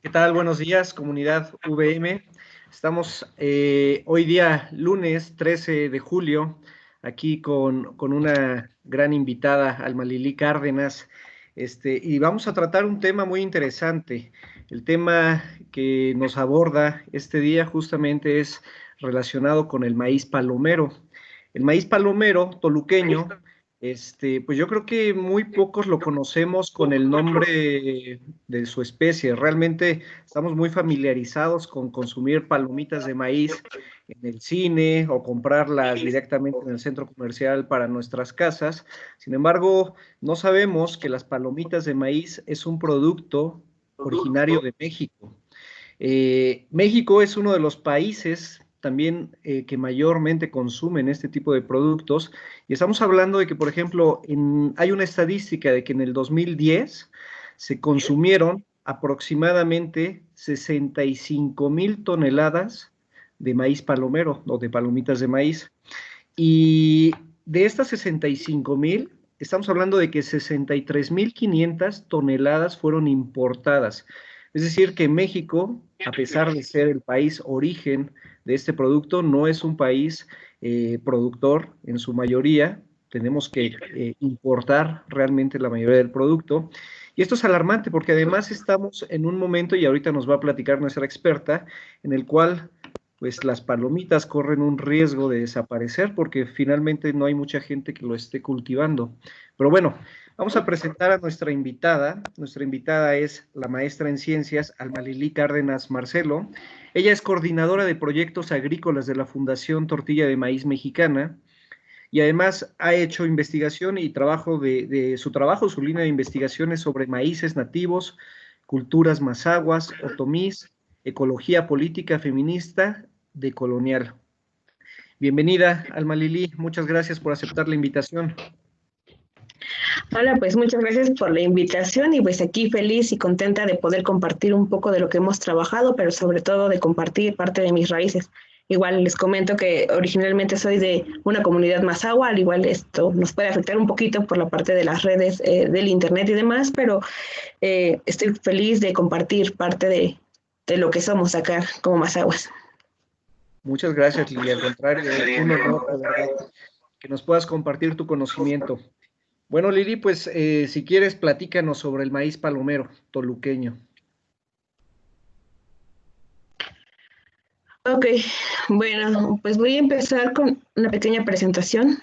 ¿Qué tal? Buenos días, comunidad VM. Estamos hoy día, lunes 13 de julio, aquí con una gran invitada, Alma Lili Cárdenas, y vamos a tratar un tema muy interesante. El tema que nos aborda este día justamente es relacionado con el maíz palomero. El maíz palomero toluqueño, pues yo creo que muy pocos lo conocemos con el nombre de su especie. Realmente estamos muy familiarizados con consumir palomitas de maíz en el cine o comprarlas directamente en el centro comercial para nuestras casas. Sin embargo, no sabemos que las palomitas de maíz es un producto originario de México. México es uno de los países también que mayormente consumen este tipo de productos y estamos hablando de que, por ejemplo, hay una estadística de que en el 2010 se consumieron aproximadamente 65,000 toneladas de maíz palomero o de palomitas de maíz. Y de estas 65,000, estamos hablando de que 63,500 toneladas fueron importadas. Es decir, que México, a pesar de ser el país origen de este producto, no es un país productor en su mayoría. Tenemos que importar realmente la mayoría del producto. Y esto es alarmante porque además estamos en un momento, y ahorita nos va a platicar nuestra experta, en el cual pues las palomitas corren un riesgo de desaparecer porque finalmente no hay mucha gente que lo esté cultivando. Pero bueno, vamos a presentar a nuestra invitada. Nuestra invitada es la maestra en ciencias, Alma Lili Cárdenas Marcelo. Ella es coordinadora de proyectos agrícolas de la Fundación Tortilla de Maíz Mexicana y además ha hecho investigación y trabajo su línea de investigaciones sobre maíces nativos, culturas mazahuas, otomís, ecología política feminista decolonial. Bienvenida, Alma Lili, muchas gracias por aceptar la invitación. Hola, pues muchas gracias por la invitación y pues aquí feliz y contenta de poder compartir un poco de lo que hemos trabajado, pero sobre todo de compartir parte de mis raíces. Igual les comento que originalmente soy de una comunidad mazahua, al igual esto nos puede afectar un poquito por la parte de las redes del internet y demás, pero estoy feliz de compartir parte de lo que somos acá como mazahuas. Muchas gracias, Lili. Al contrario, un honor, la verdad, que nos puedas compartir tu conocimiento. Bueno, Lili, pues si quieres, platícanos sobre el maíz palomero toluqueño. Ok, bueno, pues voy a empezar con una pequeña presentación.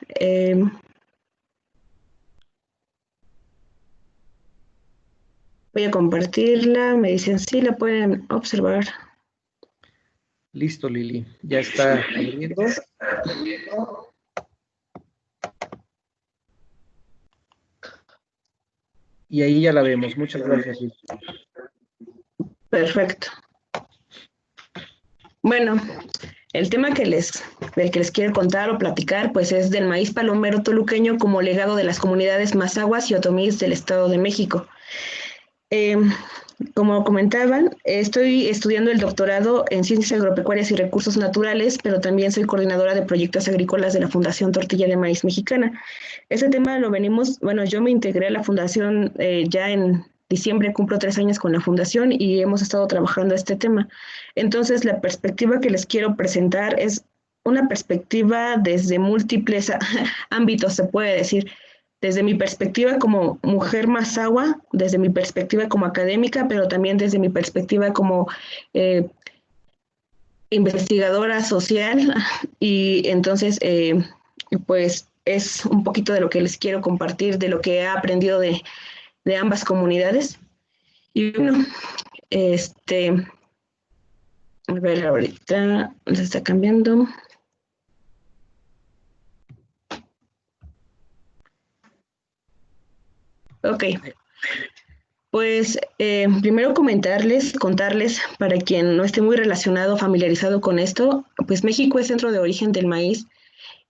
Voy a compartirla, me dicen sí, la pueden observar. Listo, Lili, ya está abriendo. Y ahí ya la vemos. Muchas gracias, Lili. Perfecto. Bueno, el tema del que les quiero contar o platicar, pues es del maíz palomero toluqueño como legado de las comunidades mazahuas y otomís del Estado de México. Como comentaban, estoy estudiando el doctorado en Ciencias Agropecuarias y Recursos Naturales, pero también soy coordinadora de proyectos agrícolas de la Fundación Tortilla de Maíz Mexicana. Este tema lo venimos, bueno, yo me integré a la fundación ya en diciembre, cumplo 3 años con la fundación y hemos estado trabajando este tema. Entonces, la perspectiva que les quiero presentar es una perspectiva desde múltiples ámbitos, se puede decir desde mi perspectiva como mujer mazahua, desde mi perspectiva como académica, pero también desde mi perspectiva como investigadora social. Y entonces, pues es un poquito de lo que les quiero compartir, de lo que he aprendido de ambas comunidades. Y bueno, a ver, ahorita se está cambiando. Ok. Pues primero contarles, para quien no esté muy relacionado, familiarizado con esto, pues México es centro de origen del maíz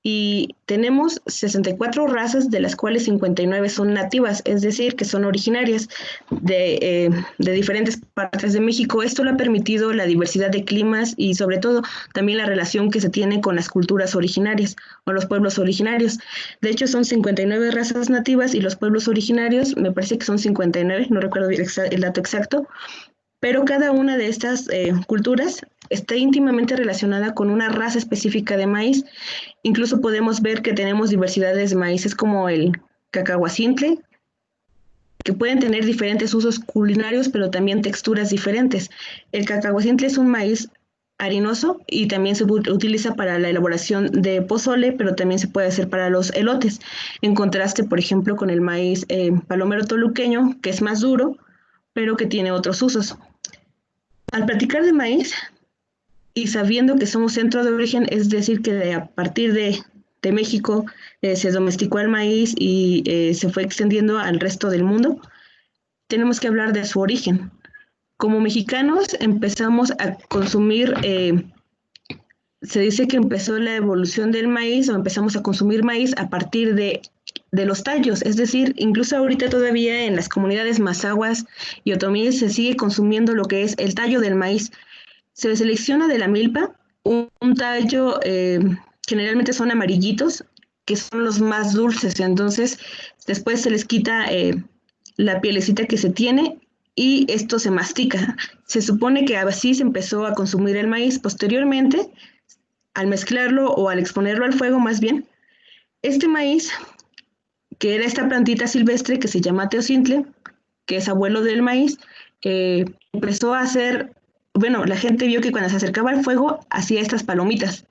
y tenemos 64 razas, de las cuales 59 son nativas, es decir, que son originarias de diferentes partes de México. Esto le ha permitido la diversidad de climas y sobre todo también la relación que se tiene con las culturas originarias o los pueblos originarios. De hecho, son 59 razas nativas y los pueblos originarios, me parece que son 59, no recuerdo el dato exacto, pero cada una de estas culturas está íntimamente relacionada con una raza específica de maíz. Incluso podemos ver que tenemos diversidades de maíces como el cacahuacintle, que pueden tener diferentes usos culinarios, pero también texturas diferentes. El cacahuacintle es un maíz harinoso y también se utiliza para la elaboración de pozole, pero también se puede hacer para los elotes. En contraste, por ejemplo, con el maíz palomero toluqueño, que es más duro, pero que tiene otros usos. Al platicar de maíz y sabiendo que somos centro de origen, es decir, que a partir de México se domesticó el maíz y se fue extendiendo al resto del mundo, tenemos que hablar de su origen. Como mexicanos empezamos a consumir, se dice que empezó la evolución del maíz o empezamos a consumir maíz a partir de los tallos, es decir, incluso ahorita todavía en las comunidades mazahuas y otomíes se sigue consumiendo lo que es el tallo del maíz. Se selecciona de la milpa un tallo, generalmente son amarillitos, que son los más dulces, entonces después se les quita la pielecita que se tiene y esto se mastica. Se supone que así se empezó a consumir el maíz. Posteriormente, al mezclarlo o al exponerlo al fuego más bien, este maíz, que era esta plantita silvestre que se llama teocintle, que es abuelo del maíz, empezó a hacer, bueno, la gente vio que cuando se acercaba al fuego hacía estas palomitas.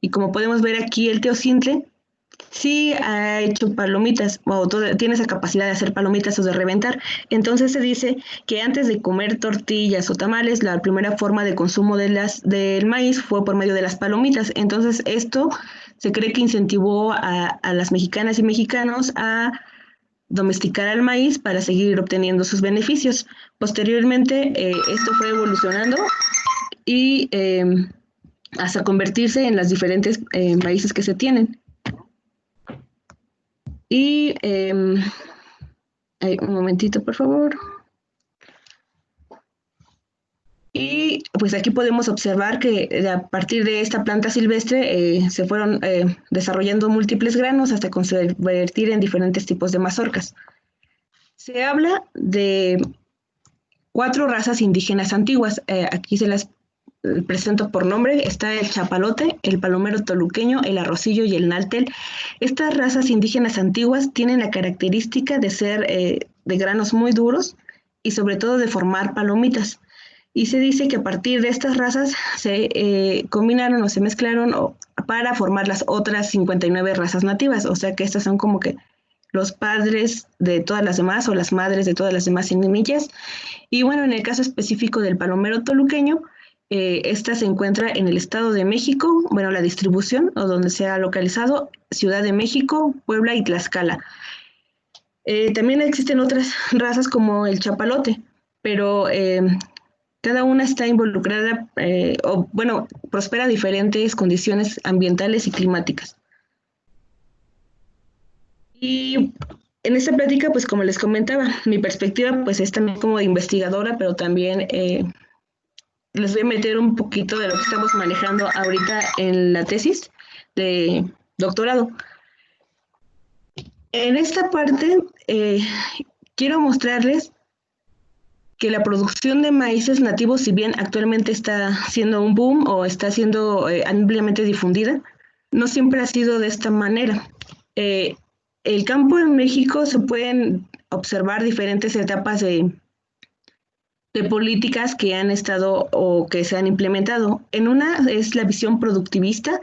Y como podemos ver aquí, el teocintle sí ha hecho palomitas o tiene esa capacidad de hacer palomitas o de reventar. Entonces se dice que antes de comer tortillas o tamales, la primera forma de consumo del maíz fue por medio de las palomitas. Entonces esto se cree que incentivó a las mexicanas y mexicanos a domesticar al maíz para seguir obteniendo sus beneficios. Posteriormente esto fue evolucionando y hasta convertirse en las diferentes maíces que se tienen. Y un momentito, por favor. Y pues aquí podemos observar que a partir de esta planta silvestre se fueron desarrollando múltiples granos hasta convertir en diferentes tipos de mazorcas. Se habla de 4 razas indígenas antiguas. Aquí se las presento por nombre. Está el chapalote, el palomero toluqueño, el arrocillo y el naltel. Estas razas indígenas antiguas tienen la característica de ser de granos muy duros y sobre todo de formar palomitas. Y se dice que a partir de estas razas se combinaron o se mezclaron para formar las otras 59 razas nativas. O sea que estas son como que los padres de todas las demás o las madres de todas las demás semillas. Y bueno, en el caso específico del palomero toluqueño, esta se encuentra en el Estado de México, bueno, la distribución o donde se ha localizado, Ciudad de México, Puebla y Tlaxcala. También existen otras razas como el chapalote, pero cada una está involucrada, o bueno, prospera diferentes condiciones ambientales y climáticas. Y en esta plática, pues como les comentaba, mi perspectiva pues es también como investigadora, pero también les voy a meter un poquito de lo que estamos manejando ahorita en la tesis de doctorado. En esta parte quiero mostrarles que la producción de maíces nativos, si bien actualmente está siendo un boom o está siendo ampliamente difundida, no siempre ha sido de esta manera. El campo en México se pueden observar diferentes etapas de políticas que han estado o que se han implementado. En una es la visión productivista,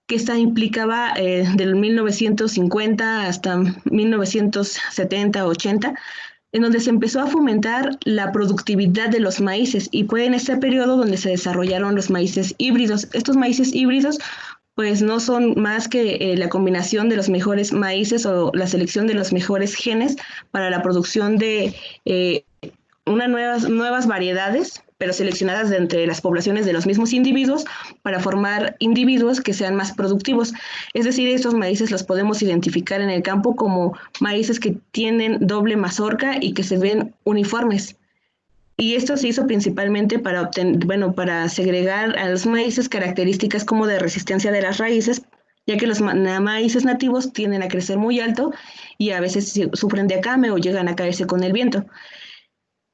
que esta implicaba del 1950 hasta 1970-80, en donde se empezó a fomentar la productividad de los maíces, y fue en este periodo donde se desarrollaron los maíces híbridos. Estos maíces híbridos pues no son más que la combinación de los mejores maíces o la selección de los mejores genes para la producción de nuevas variedades, pero seleccionadas de entre las poblaciones de los mismos individuos para formar individuos que sean más productivos. Es decir, estos maíces los podemos identificar en el campo como maíces que tienen doble mazorca y que se ven uniformes. Y esto se hizo principalmente para para segregar a los maíces características como de resistencia de las raíces, ya que los maíces nativos tienden a crecer muy alto y a veces sufren de acame o llegan a caerse con el viento.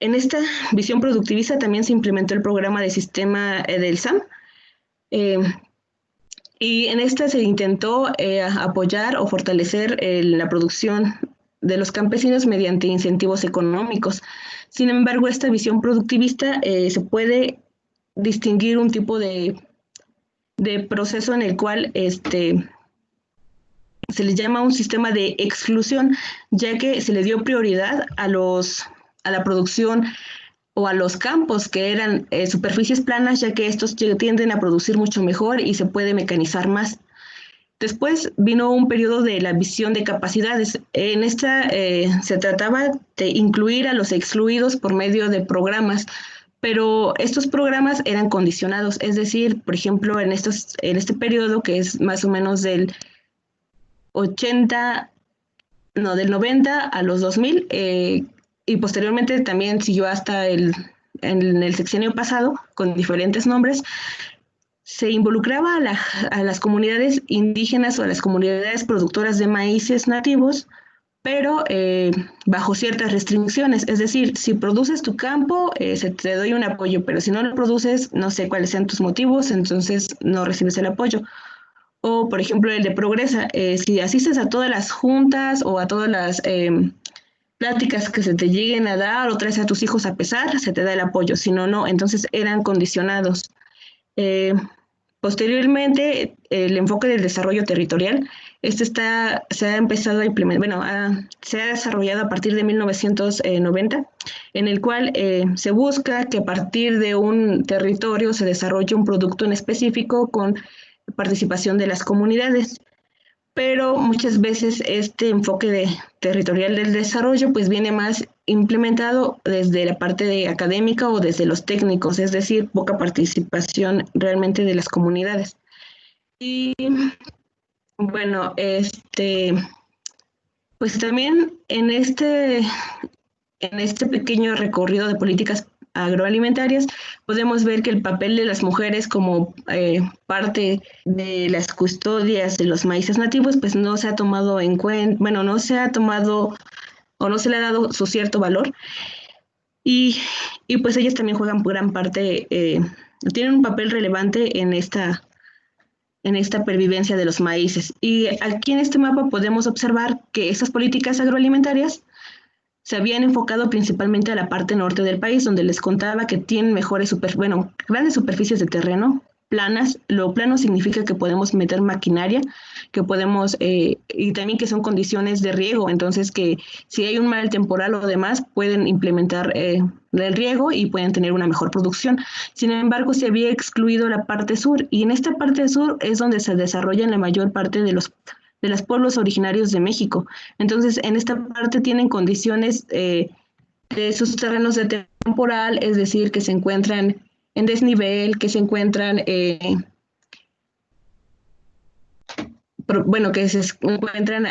En esta visión productivista también se implementó el programa de sistema del SAM, y en esta se intentó apoyar o fortalecer la producción de los campesinos mediante incentivos económicos. Sin embargo, esta visión productivista se puede distinguir un tipo de proceso en el cual se le llama un sistema de exclusión, ya que se le dio prioridad a la producción o a los campos que eran superficies planas, ya que estos tienden a producir mucho mejor y se puede mecanizar más. Después vino un periodo de la visión de capacidades. En esta se trataba de incluir a los excluidos por medio de programas, pero estos programas eran condicionados, es decir, por ejemplo, en este periodo, que es más o menos del 90 a los 2000, y posteriormente también siguió hasta en el sexenio pasado, con diferentes nombres, se involucraba a las comunidades indígenas o a las comunidades productoras de maíces nativos, pero bajo ciertas restricciones. Es decir, si produces tu campo, te doy un apoyo, pero si no lo produces, no sé cuáles sean tus motivos, entonces no recibes el apoyo. O, por ejemplo, el de Progresa, si asistes a todas las juntas o a todas las pláticas que se te lleguen a dar o traes a tus hijos a pesar, se te da el apoyo, si no, no. Entonces eran condicionados. Posteriormente, el enfoque del desarrollo territorial, se ha empezado a implementar, se ha desarrollado a partir de 1990, en el cual se busca que a partir de un territorio se desarrolle un producto en específico con participación de las comunidades. Pero muchas veces este enfoque territorial del desarrollo pues viene más implementado desde la parte académica o desde los técnicos, es decir, poca participación realmente de las comunidades. Y bueno, pues también en este pequeño recorrido de políticas agroalimentarias, podemos ver que el papel de las mujeres como parte de las custodias de los maíces nativos, pues no se ha tomado en cuenta, no se ha tomado o no se le ha dado su cierto valor. Y pues ellas también juegan gran parte, tienen un papel relevante en esta pervivencia de los maíces. Y aquí en este mapa podemos observar que estas políticas agroalimentarias se habían enfocado principalmente a la parte norte del país, donde les contaba que tienen grandes superficies de terreno, planas. Lo plano significa que podemos meter maquinaria, que podemos, y también que son condiciones de riego, entonces que si hay un mal temporal o demás, pueden implementar el riego y pueden tener una mejor producción. Sin embargo, se había excluido la parte sur, y en esta parte sur es donde se desarrollan la mayor parte de los pueblos originarios de México. Entonces, en esta parte tienen condiciones de sus terrenos de temporal, es decir, que se encuentran en desnivel, que se encuentran, que se encuentran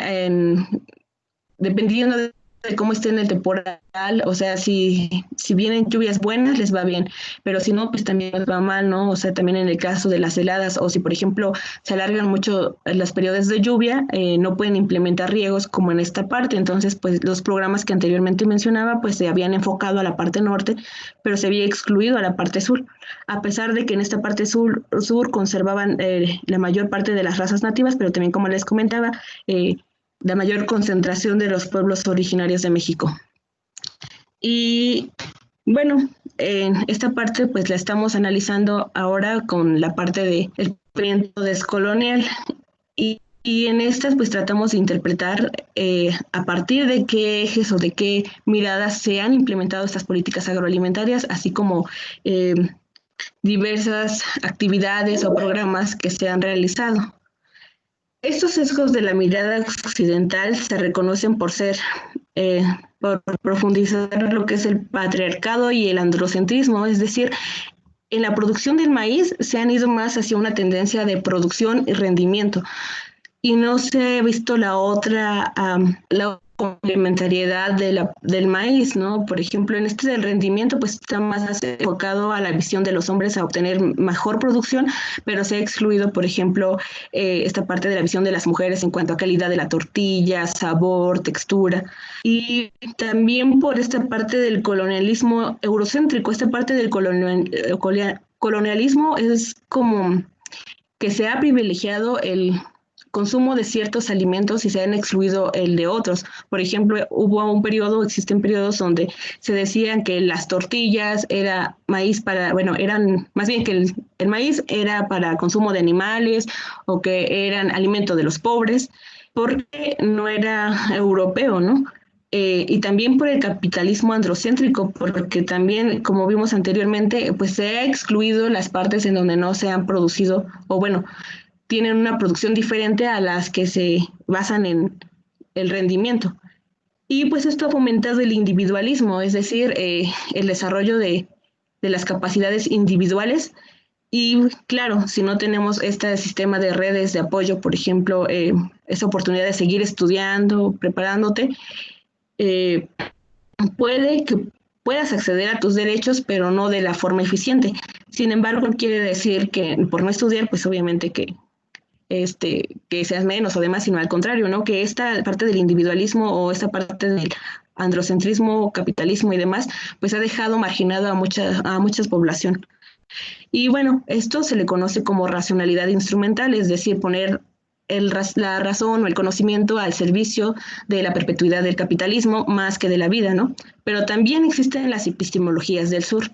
dependiendo de cómo esté en el temporal, o sea, si vienen lluvias buenas, les va bien, pero si no, pues también les va mal, ¿no? O sea, también en el caso de las heladas, o si, por ejemplo, se alargan mucho los periodos de lluvia, no pueden implementar riegos como en esta parte. Entonces, pues los programas que anteriormente mencionaba, pues se habían enfocado a la parte norte, pero se había excluido a la parte sur, a pesar de que en esta parte sur conservaban la mayor parte de las razas nativas, pero también, como les comentaba, la mayor concentración de los pueblos originarios de México. Y bueno, esta parte pues la estamos analizando ahora con la parte del pensamiento descolonial, y en estas pues tratamos de interpretar a partir de qué ejes o de qué miradas se han implementado estas políticas agroalimentarias, así como diversas actividades o programas que se han realizado. Estos sesgos de la mirada occidental se reconocen por profundizar lo que es el patriarcado y el androcentrismo, es decir, en la producción del maíz se han ido más hacia una tendencia de producción y rendimiento, y no se ha visto la otra complementariedad del maíz, ¿no? Por ejemplo, en este del rendimiento, pues está más enfocado a la visión de los hombres a obtener mejor producción, pero se ha excluido, por ejemplo, esta parte de la visión de las mujeres en cuanto a calidad de la tortilla, sabor, textura. Y también por esta parte del colonialismo eurocéntrico, esta parte del colonialismo es como que se ha privilegiado el consumo de ciertos alimentos y se han excluido el de otros. Por ejemplo, existen periodos donde se decían que las tortillas era maíz eran más bien que el maíz era para consumo de animales o que eran alimento de los pobres, porque no era europeo, ¿no? Y también por el capitalismo androcéntrico, porque también, como vimos anteriormente, pues se ha excluido las partes en donde no se han producido, o bueno, tienen una producción diferente a las que se basan en el rendimiento. Y pues esto ha fomentado el individualismo, es decir, el desarrollo de las capacidades individuales. Y claro, si no tenemos este sistema de redes de apoyo, por ejemplo, esa oportunidad de seguir estudiando, preparándote, puede que puedas acceder a tus derechos, pero no de la forma eficiente. Sin embargo, quiere decir que por no estudiar, pues obviamente que seas menos o demás, sino al contrario, ¿no? Que esta parte del individualismo o esta parte del androcentrismo, capitalismo y demás, pues ha dejado marginado a mucha población. Y bueno, esto se le conoce como racionalidad instrumental, es decir, poner la razón o el conocimiento al servicio de la perpetuidad del capitalismo más que de la vida, ¿no? Pero también existen las epistemologías del sur.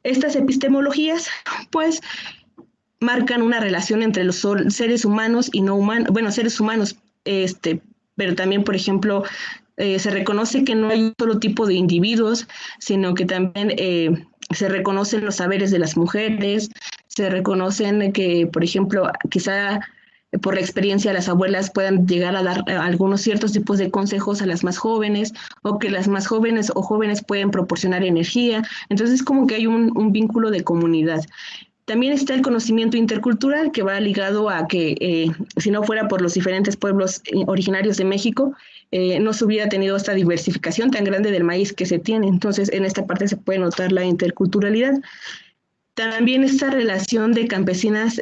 Estas epistemologías, pues, marcan una relación entre los seres humanos y no humanos, bueno, seres humanos, pero también, por ejemplo, se reconoce que no hay un solo tipo de individuos, sino que también se reconocen los saberes de las mujeres, se reconocen que, por ejemplo, quizá por la experiencia las abuelas puedan llegar a dar algunos ciertos tipos de consejos a las más jóvenes, o que las más jóvenes o jóvenes pueden proporcionar energía. Entonces, como que hay un vínculo de comunidad. También está el conocimiento intercultural, que va ligado a que si no fuera por los diferentes pueblos originarios de México, no se hubiera tenido esta diversificación tan grande del maíz que se tiene. Entonces, en esta parte se puede notar la interculturalidad. También esta relación de campesinas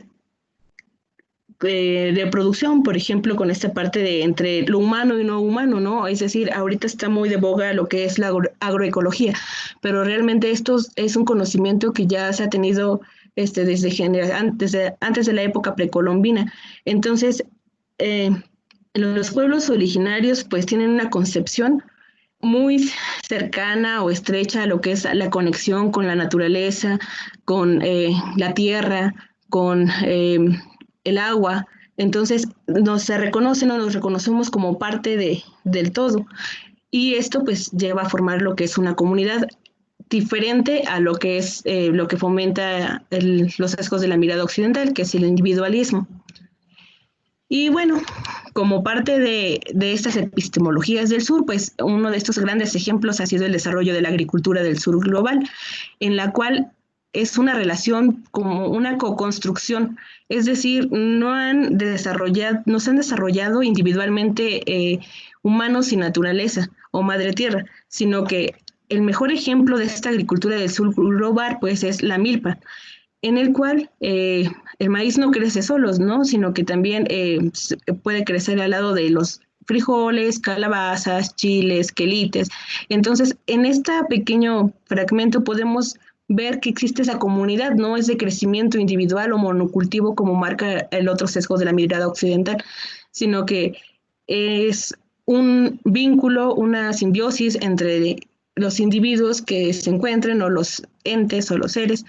de producción, por ejemplo, con esta parte de entre lo humano y no humano, ¿no? Es decir, ahorita está muy de boga lo que es la agroecología, pero realmente esto es un conocimiento que ya se ha tenido desde antes de la época precolombina. Entonces, los pueblos originarios pues tienen una concepción muy cercana o estrecha a lo que es la conexión con la naturaleza, con la tierra, con el agua. Entonces nos reconocemos como parte del todo. Y esto pues lleva a formar lo que es una comunidad diferente a lo que es lo que fomenta los sesgos de la mirada occidental, que es el individualismo. Y bueno, como parte de estas epistemologías del sur, pues uno de estos grandes ejemplos ha sido el desarrollo de la agricultura del sur global, en la cual es una relación como una co-construcción, es decir, no se han desarrollado individualmente humanos y naturaleza o madre tierra, sino que el mejor ejemplo de esta agricultura del sur global pues es la milpa, en el cual el maíz no crece solos, ¿no? Sino que también puede crecer al lado de los frijoles, calabazas, chiles, quelites. Entonces, en este pequeño fragmento podemos ver que existe esa comunidad, no es de crecimiento individual o monocultivo como marca el otro sesgo de la mirada occidental, sino que es un vínculo, una simbiosis entre los individuos que se encuentren o los entes o los seres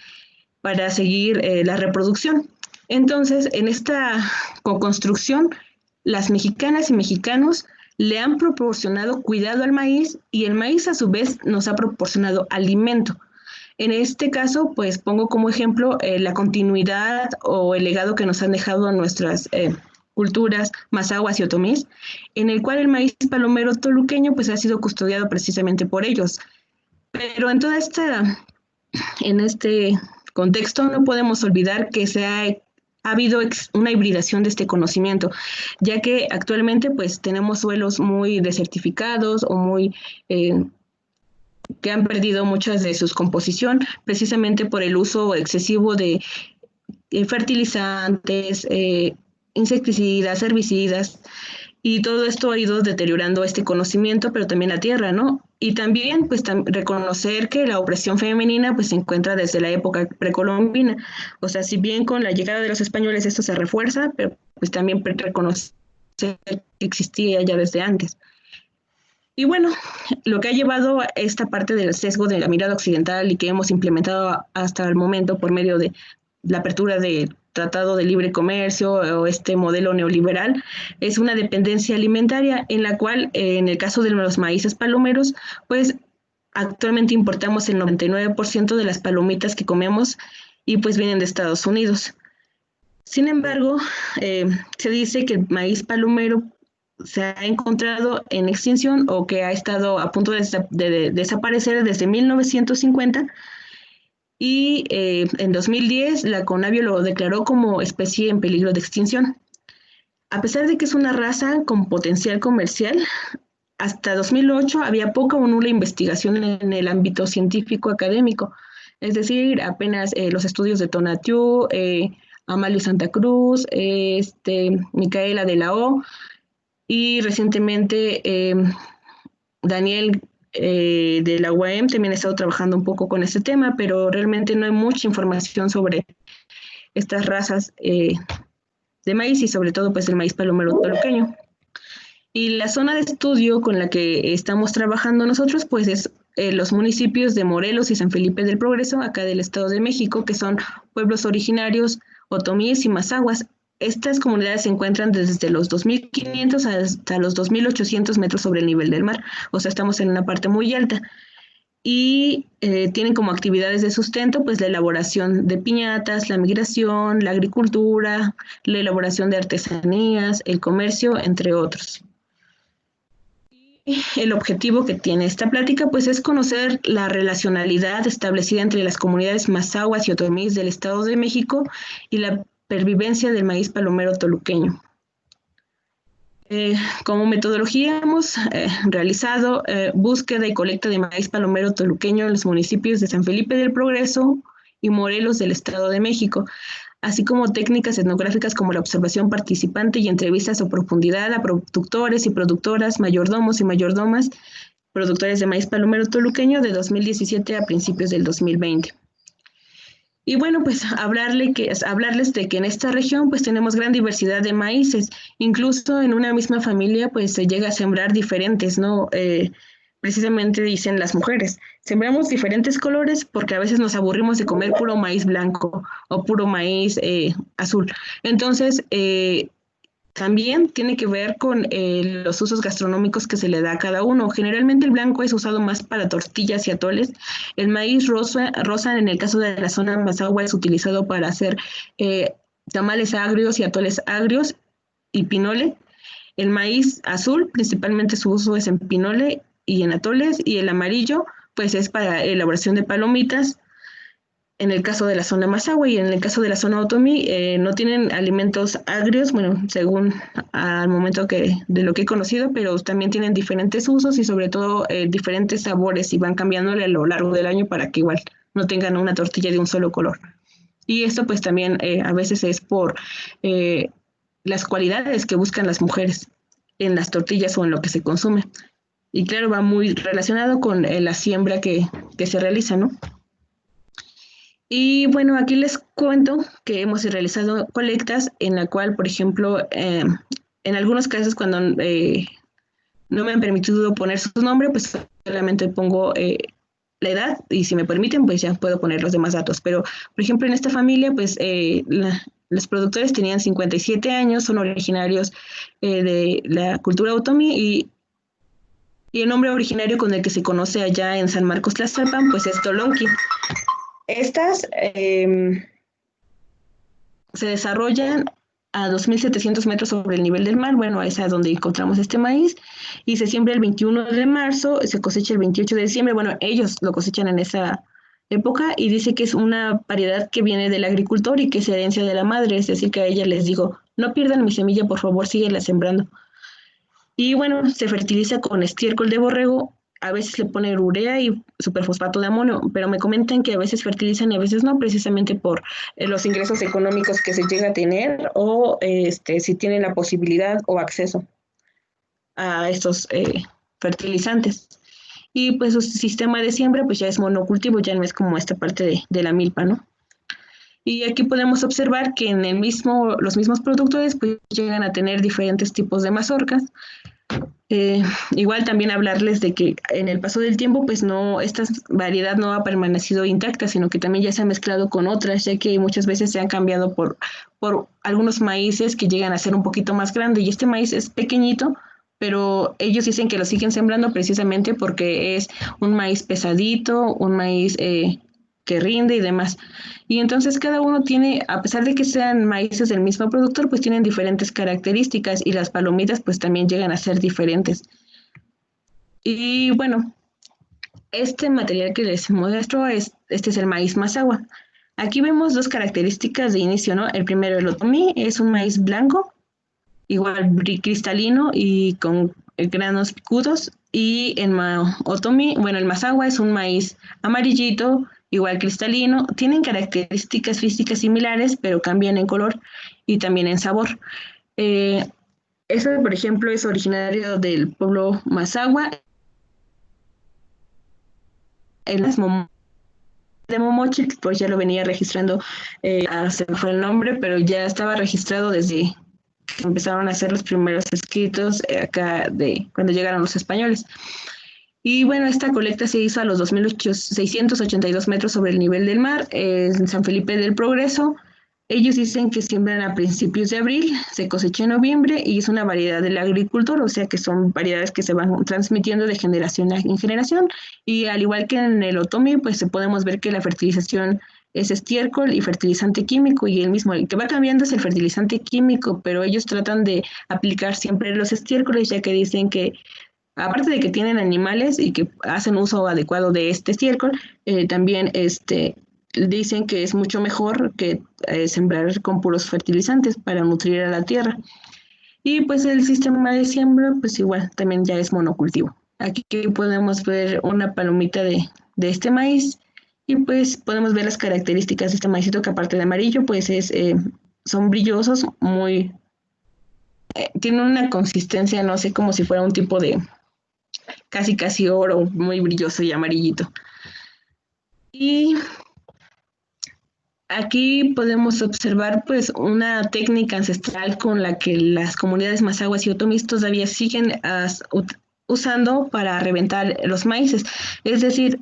para seguir la reproducción. Entonces, en esta co-construcción, las mexicanas y mexicanos le han proporcionado cuidado al maíz y el maíz a su vez nos ha proporcionado alimento. En este caso, pues pongo como ejemplo la continuidad o el legado que nos han dejado nuestras culturas mazahuas y otomís, en el cual el maíz palomero toluqueño pues ha sido custodiado precisamente por ellos. Pero en este contexto no podemos olvidar que se ha ha habido una hibridación de este conocimiento, ya que actualmente pues tenemos suelos muy desertificados o muy que han perdido muchas de su composición precisamente por el uso excesivo de fertilizantes, insecticidas, herbicidas, y todo esto ha ido deteriorando este conocimiento, pero también la tierra, ¿no? Y también, pues, reconocer que la opresión femenina, pues, se encuentra desde la época precolombina. O sea, si bien con la llegada de los españoles esto se refuerza, pero pues también reconocer que existía ya desde antes. Y bueno, lo que ha llevado a esta parte del sesgo de la mirada occidental y que hemos implementado hasta el momento por medio de la apertura del Tratado de Libre Comercio o este modelo neoliberal, es una dependencia alimentaria en la cual, en el caso de los maíces palomeros, pues actualmente importamos el 99% de las palomitas que comemos y pues vienen de Estados Unidos. Sin embargo, se dice que el maíz palomero se ha encontrado en extinción o que ha estado a punto de desaparecer desde 1950 y en 2010 la CONABIO lo declaró como especie en peligro de extinción. A pesar de que es una raza con potencial comercial, hasta 2008 había poca o nula investigación en el ámbito científico académico, es decir, apenas los estudios de Tonatiuh, Amalio Santa Cruz, Micaela de la O, y recientemente Daniel de la UAM también ha estado trabajando un poco con este tema, pero realmente no hay mucha información sobre estas razas de maíz y sobre todo pues el maíz palomero toluqueño. Y la zona de estudio con la que estamos trabajando nosotros pues es los municipios de Morelos y San Felipe del Progreso, acá del Estado de México, que son pueblos originarios otomíes y mazahuas. Estas comunidades se encuentran desde los 2.500 hasta los 2.800 metros sobre el nivel del mar, o sea, estamos en una parte muy alta. Y tienen como actividades de sustento, pues la elaboración de piñatas, la migración, la agricultura, la elaboración de artesanías, el comercio, entre otros. El objetivo que tiene esta plática pues es conocer la relacionalidad establecida entre las comunidades mazahuas y otomíes del Estado de México y la pervivencia del maíz palomero toluqueño. Como metodología hemos realizado búsqueda y colecta de maíz palomero toluqueño en los municipios de San Felipe del Progreso y Morelos del Estado de México, así como técnicas etnográficas como la observación participante y entrevistas a profundidad a productores y productoras, mayordomos y mayordomas, productores de maíz palomero toluqueño de 2017 a principios del 2020. Y bueno, pues hablarles de que en esta región pues tenemos gran diversidad de maíces, incluso en una misma familia pues se llega a sembrar diferentes, ¿no? Precisamente dicen las mujeres, sembramos diferentes colores porque a veces nos aburrimos de comer puro maíz blanco o puro maíz azul. Entonces, también tiene que ver con los usos gastronómicos que se le da a cada uno. Generalmente el blanco es usado más para tortillas y atoles. El maíz rosa en el caso de la zona Mazahua es utilizado para hacer tamales agrios y atoles agrios y pinole. El maíz azul, principalmente su uso es en pinole y en atoles, y el amarillo pues es para elaboración de palomitas. En el caso de la zona Mazahua y en el caso de la zona Otomí, no tienen alimentos agrios, bueno, según al momento de lo que he conocido, pero también tienen diferentes usos y sobre todo diferentes sabores y van cambiándole a lo largo del año para que igual no tengan una tortilla de un solo color. Y esto pues también a veces es por las cualidades que buscan las mujeres en las tortillas o en lo que se consume. Y claro, va muy relacionado con la siembra que se realiza, ¿no? Y bueno, aquí les cuento que hemos realizado colectas en la cual, por ejemplo, en algunos casos cuando no me han permitido poner su nombre, pues solamente pongo la edad y si me permiten, pues ya puedo poner los demás datos. Pero, por ejemplo, en esta familia, pues los productores tenían 57 años, son originarios de la cultura otomí y el nombre originario con el que se conoce allá en San Marcos Tlaxcalpan, pues es Tolonqui. Estas se desarrollan a 2.700 metros sobre el nivel del mar, bueno, es a donde encontramos este maíz, y se siembra el 21 de marzo, se cosecha el 28 de diciembre, bueno, ellos lo cosechan en esa época y dice que es una variedad que viene del agricultor y que es herencia de la madre, es decir, que a ella les digo, no pierdan mi semilla, por favor, síguela sembrando. Y bueno, se fertiliza con estiércol de borrego, a veces le ponen urea y superfosfato de amonio, pero me comentan que a veces fertilizan y a veces no, precisamente por los ingresos económicos que se llega a tener o si tienen la posibilidad o acceso a estos fertilizantes. Y pues su sistema de siembra pues ya es monocultivo, ya no es como esta parte de la milpa, ¿no? Y aquí podemos observar que en los mismos productores pues llegan a tener diferentes tipos de mazorcas. Igual también hablarles de que en el paso del tiempo pues no, esta variedad no ha permanecido intacta, sino que también ya se ha mezclado con otras, ya que muchas veces se han cambiado por algunos maíces que llegan a ser un poquito más grandes y este maíz es pequeñito, pero ellos dicen que lo siguen sembrando precisamente porque es un maíz pesadito, un maíz que rinde y demás. Y entonces cada uno tiene, a pesar de que sean maíces del mismo productor, pues tienen diferentes características y las palomitas pues también llegan a ser diferentes. Y bueno, este material que les muestro este es el maíz mazahua. Aquí vemos dos características de inicio, ¿no? El primero, el otomí, es un maíz blanco, igual cristalino y con granos picudos. Y el otomí, bueno, el mazahua es un maíz amarillito, igual cristalino. Tienen características físicas similares, pero cambian en color y también en sabor. Este, por ejemplo, es originario del pueblo Mazahua, en las de Momochitl, pues ya lo venía registrando, se me fue el nombre, pero ya estaba registrado desde que empezaron a hacer los primeros escritos acá de cuando llegaron los españoles. Y bueno, esta colecta se hizo a los 2.682 metros sobre el nivel del mar, en San Felipe del Progreso. Ellos dicen que siembran a principios de abril, se cosecha en noviembre y es una variedad del agricultor, o sea que son variedades que se van transmitiendo de generación en generación. Y al igual que en el otomí, pues podemos ver que la fertilización es estiércol y fertilizante químico, y el mismo, el que va cambiando es el fertilizante químico, pero ellos tratan de aplicar siempre los estiércoles, ya que dicen que aparte de que tienen animales y que hacen uso adecuado de este estiércol, también dicen que es mucho mejor que sembrar con puros fertilizantes para nutrir a la tierra. Y pues el sistema de siembra, pues igual, también ya es monocultivo. Aquí podemos ver una palomita de este maíz y pues podemos ver las características de este maízito que aparte de amarillo, pues son brillosos, tienen una consistencia, no sé, como si fuera un tipo de casi oro, muy brilloso y amarillito. Y aquí podemos observar pues una técnica ancestral con la que las comunidades mazahuas y otomís todavía siguen usando para reventar los maíces. Es decir,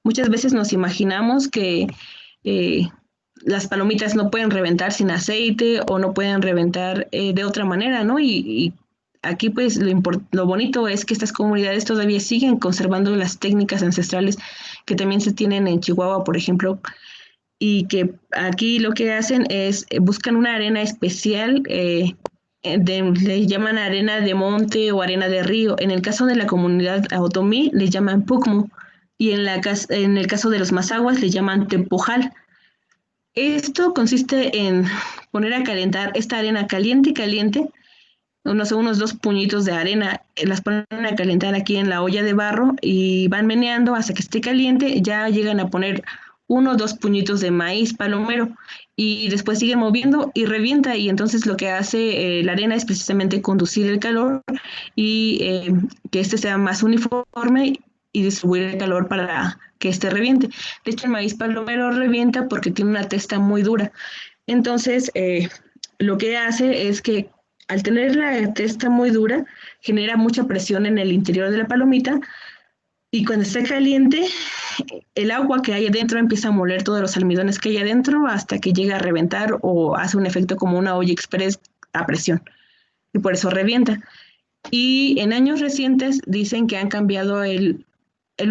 muchas veces nos imaginamos que las palomitas no pueden reventar sin aceite o no pueden reventar de otra manera, ¿no? Y aquí pues lo bonito es que estas comunidades todavía siguen conservando las técnicas ancestrales que también se tienen en Chihuahua, por ejemplo, y que aquí lo que hacen es buscan una arena especial, le llaman arena de monte o arena de río. En el caso de la comunidad otomí le llaman pucmu y en el caso de los mazahuas le llaman tepojal. Esto consiste en poner a calentar esta arena caliente, unos 2 puñitos de arena, las ponen a calentar aquí en la olla de barro y van meneando hasta que esté caliente, ya llegan a poner 1 o 2 puñitos de maíz palomero y después siguen moviendo y revienta, y entonces lo que hace la arena es precisamente conducir el calor y que este sea más uniforme y distribuir el calor para que este reviente. De hecho, el maíz palomero revienta porque tiene una testa muy dura. Entonces, lo que hace es que al tener la testa muy dura, genera mucha presión en el interior de la palomita y cuando está caliente, el agua que hay adentro empieza a moler todos los almidones que hay adentro hasta que llega a reventar o hace un efecto como una olla express a presión y por eso revienta. Y en años recientes dicen que han cambiado el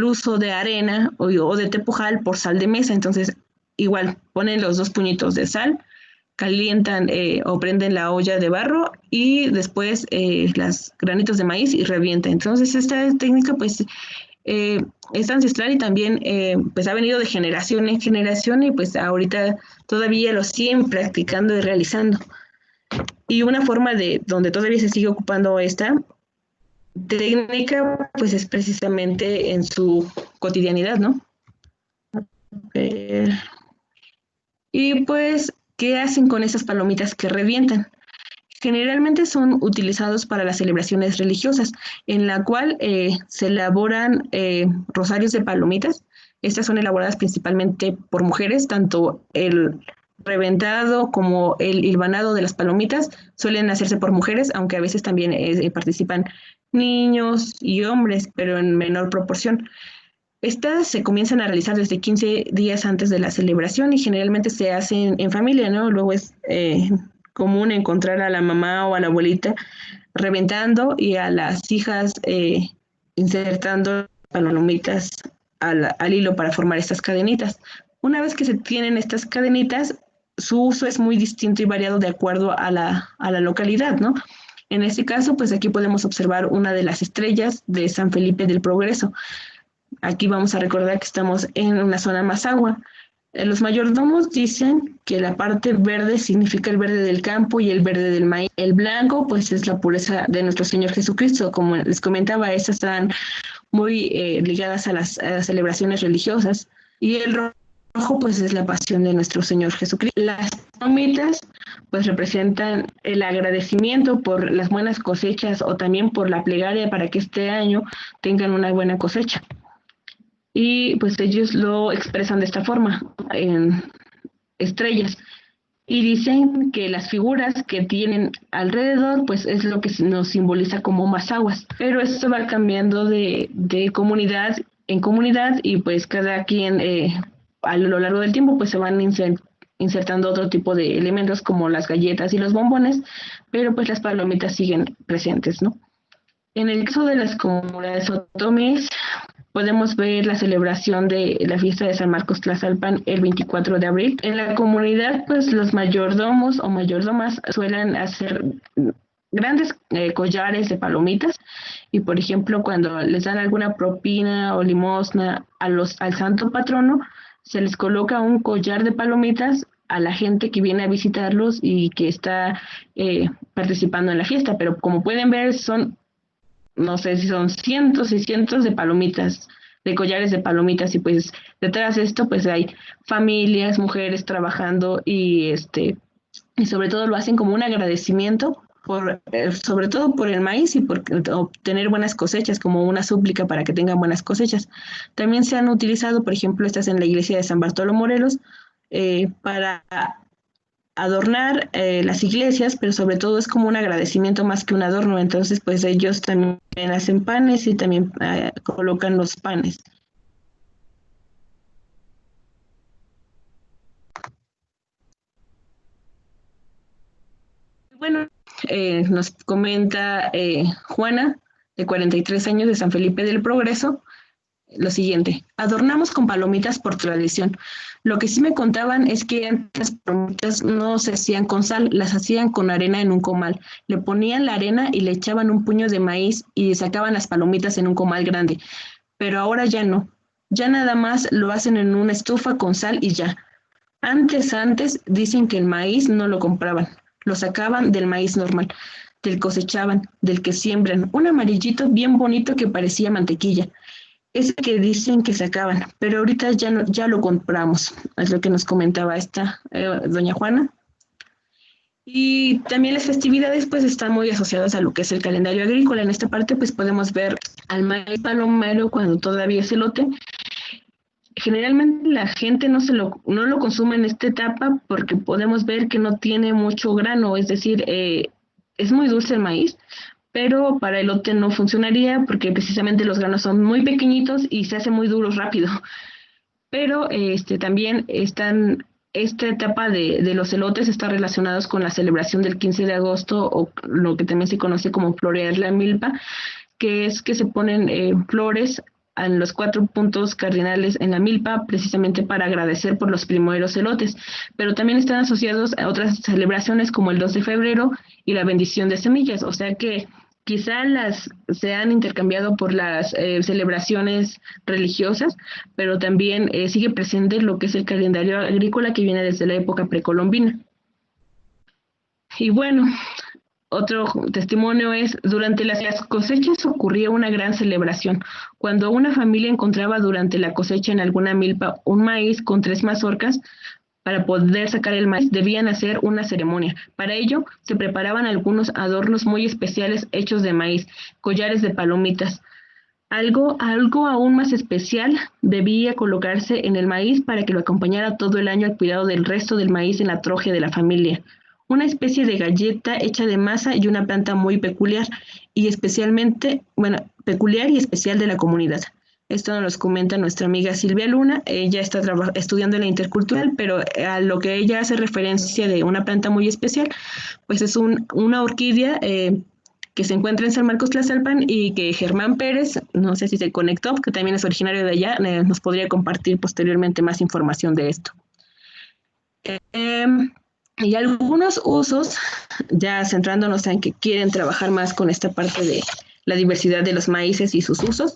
uso de arena o de tepojal por sal de mesa, entonces igual ponen los 2 puñitos de sal, calientan o prenden la olla de barro y después los granitos de maíz y revienta. Entonces esta técnica pues es ancestral y también pues ha venido de generación en generación y pues ahorita todavía lo siguen practicando y realizando. Y una forma de donde todavía se sigue ocupando esta técnica pues es precisamente en su cotidianidad, ¿no? Y pues, ¿qué hacen con esas palomitas que revientan? Generalmente son utilizados para las celebraciones religiosas, en la cual se elaboran rosarios de palomitas. Estas son elaboradas principalmente por mujeres, tanto el reventado como el hilvanado de las palomitas suelen hacerse por mujeres, aunque a veces también participan niños y hombres, pero en menor proporción. Estas se comienzan a realizar desde 15 días antes de la celebración y generalmente se hacen en familia, ¿no? Luego es común encontrar a la mamá o a la abuelita reventando y a las hijas insertando palomitas al hilo para formar estas cadenitas. Una vez que se tienen estas cadenitas, su uso es muy distinto y variado de acuerdo a la localidad, ¿no? En este caso, pues aquí podemos observar una de las estrellas de San Felipe del Progreso. Aquí vamos a recordar que estamos en una zona más agua. Los mayordomos dicen que la parte verde significa el verde del campo y el verde del maíz. El blanco, pues, es la pureza de nuestro Señor Jesucristo. Como les comentaba, estas están muy ligadas a las celebraciones religiosas. Y el rojo, pues, es la pasión de nuestro Señor Jesucristo. Las palomitas, pues, representan el agradecimiento por las buenas cosechas o también por la plegaria para que este año tengan una buena cosecha. Y pues ellos lo expresan de esta forma, en estrellas. Y dicen que las figuras que tienen alrededor, pues es lo que nos simboliza como más aguas. Pero esto va cambiando de comunidad en comunidad y pues cada quien a lo largo del tiempo pues se van insertando otro tipo de elementos como las galletas y los bombones, pero pues las palomitas siguen presentes, ¿no? En el caso de las comunidades otomíes, podemos ver la celebración de la fiesta de San Marcos Tlazalpan el 24 de abril. En la comunidad, pues los mayordomos o mayordomas suelen hacer grandes collares de palomitas y, por ejemplo, cuando les dan alguna propina o limosna al santo patrono, se les coloca un collar de palomitas a la gente que viene a visitarlos y que está participando en la fiesta. Pero como pueden ver, no sé si son cientos y cientos de palomitas, de collares de palomitas, y pues detrás de esto pues hay familias, mujeres trabajando y sobre todo lo hacen como un agradecimiento sobre todo por el maíz y por obtener buenas cosechas, como una súplica para que tengan buenas cosechas. También se han utilizado, por ejemplo, estas en la iglesia de San Bartolo Morelos, para adornar las iglesias, pero sobre todo es como un agradecimiento más que un adorno. Entonces, pues ellos también hacen panes y también colocan los panes. Bueno, nos comenta Juana, de 43 años, de San Felipe del Progreso, lo siguiente: adornamos con palomitas por tradición. Lo que sí me contaban es que antes las palomitas no se hacían con sal, las hacían con arena en un comal. Le ponían la arena y le echaban un puño de maíz y sacaban las palomitas en un comal grande. Pero ahora ya no. Ya nada más lo hacen en una estufa con sal y ya. Antes dicen que el maíz no lo compraban. Lo sacaban del maíz normal, del cosechaban, del que siembran. Un amarillito bien bonito que parecía mantequilla. Ese que dicen que sacaban, pero ahorita ya lo compramos, es lo que nos comentaba doña Juana. Y también las festividades pues están muy asociadas a lo que es el calendario agrícola. En esta parte pues podemos ver al maíz palomero cuando todavía es elote. Generalmente la gente no lo consume en esta etapa porque podemos ver que no tiene mucho grano, es decir, es muy dulce el maíz, pero para el elote no funcionaría porque precisamente los granos son muy pequeñitos y se hacen muy duros rápido. Pero también esta etapa de los elotes está relacionados con la celebración del 15 de agosto o lo que también se conoce como florear la milpa, que es que se ponen flores en los 4 puntos cardinales en la milpa, precisamente para agradecer por los primeros elotes, pero también están asociados a otras celebraciones como el 2 de febrero y la bendición de semillas, o sea que quizá se han intercambiado por las celebraciones religiosas, pero también sigue presente lo que es el calendario agrícola que viene desde la época precolombina. Y bueno, otro testimonio es, durante las cosechas ocurría una gran celebración. Cuando una familia encontraba durante la cosecha en alguna milpa un maíz con 3 mazorcas, para poder sacar el maíz debían hacer una ceremonia. Para ello se preparaban algunos adornos muy especiales hechos de maíz, collares de palomitas. Algo aún más especial debía colocarse en el maíz para que lo acompañara todo el año al cuidado del resto del maíz en la troje de la familia. Una especie de galleta hecha de masa y una planta muy peculiar y peculiar y especial de la comunidad. Esto nos lo comenta nuestra amiga Silvia Luna. Ella está estudiando en la intercultural, pero a lo que ella hace referencia de una planta muy especial, pues es una orquídea que se encuentra en San Marcos Tlaxalpan y que Germán Pérez, no sé si se conectó, que también es originario de allá, nos podría compartir posteriormente más información de esto. Y algunos usos, ya centrándonos en que quieren trabajar más con esta parte de la diversidad de los maíces y sus usos,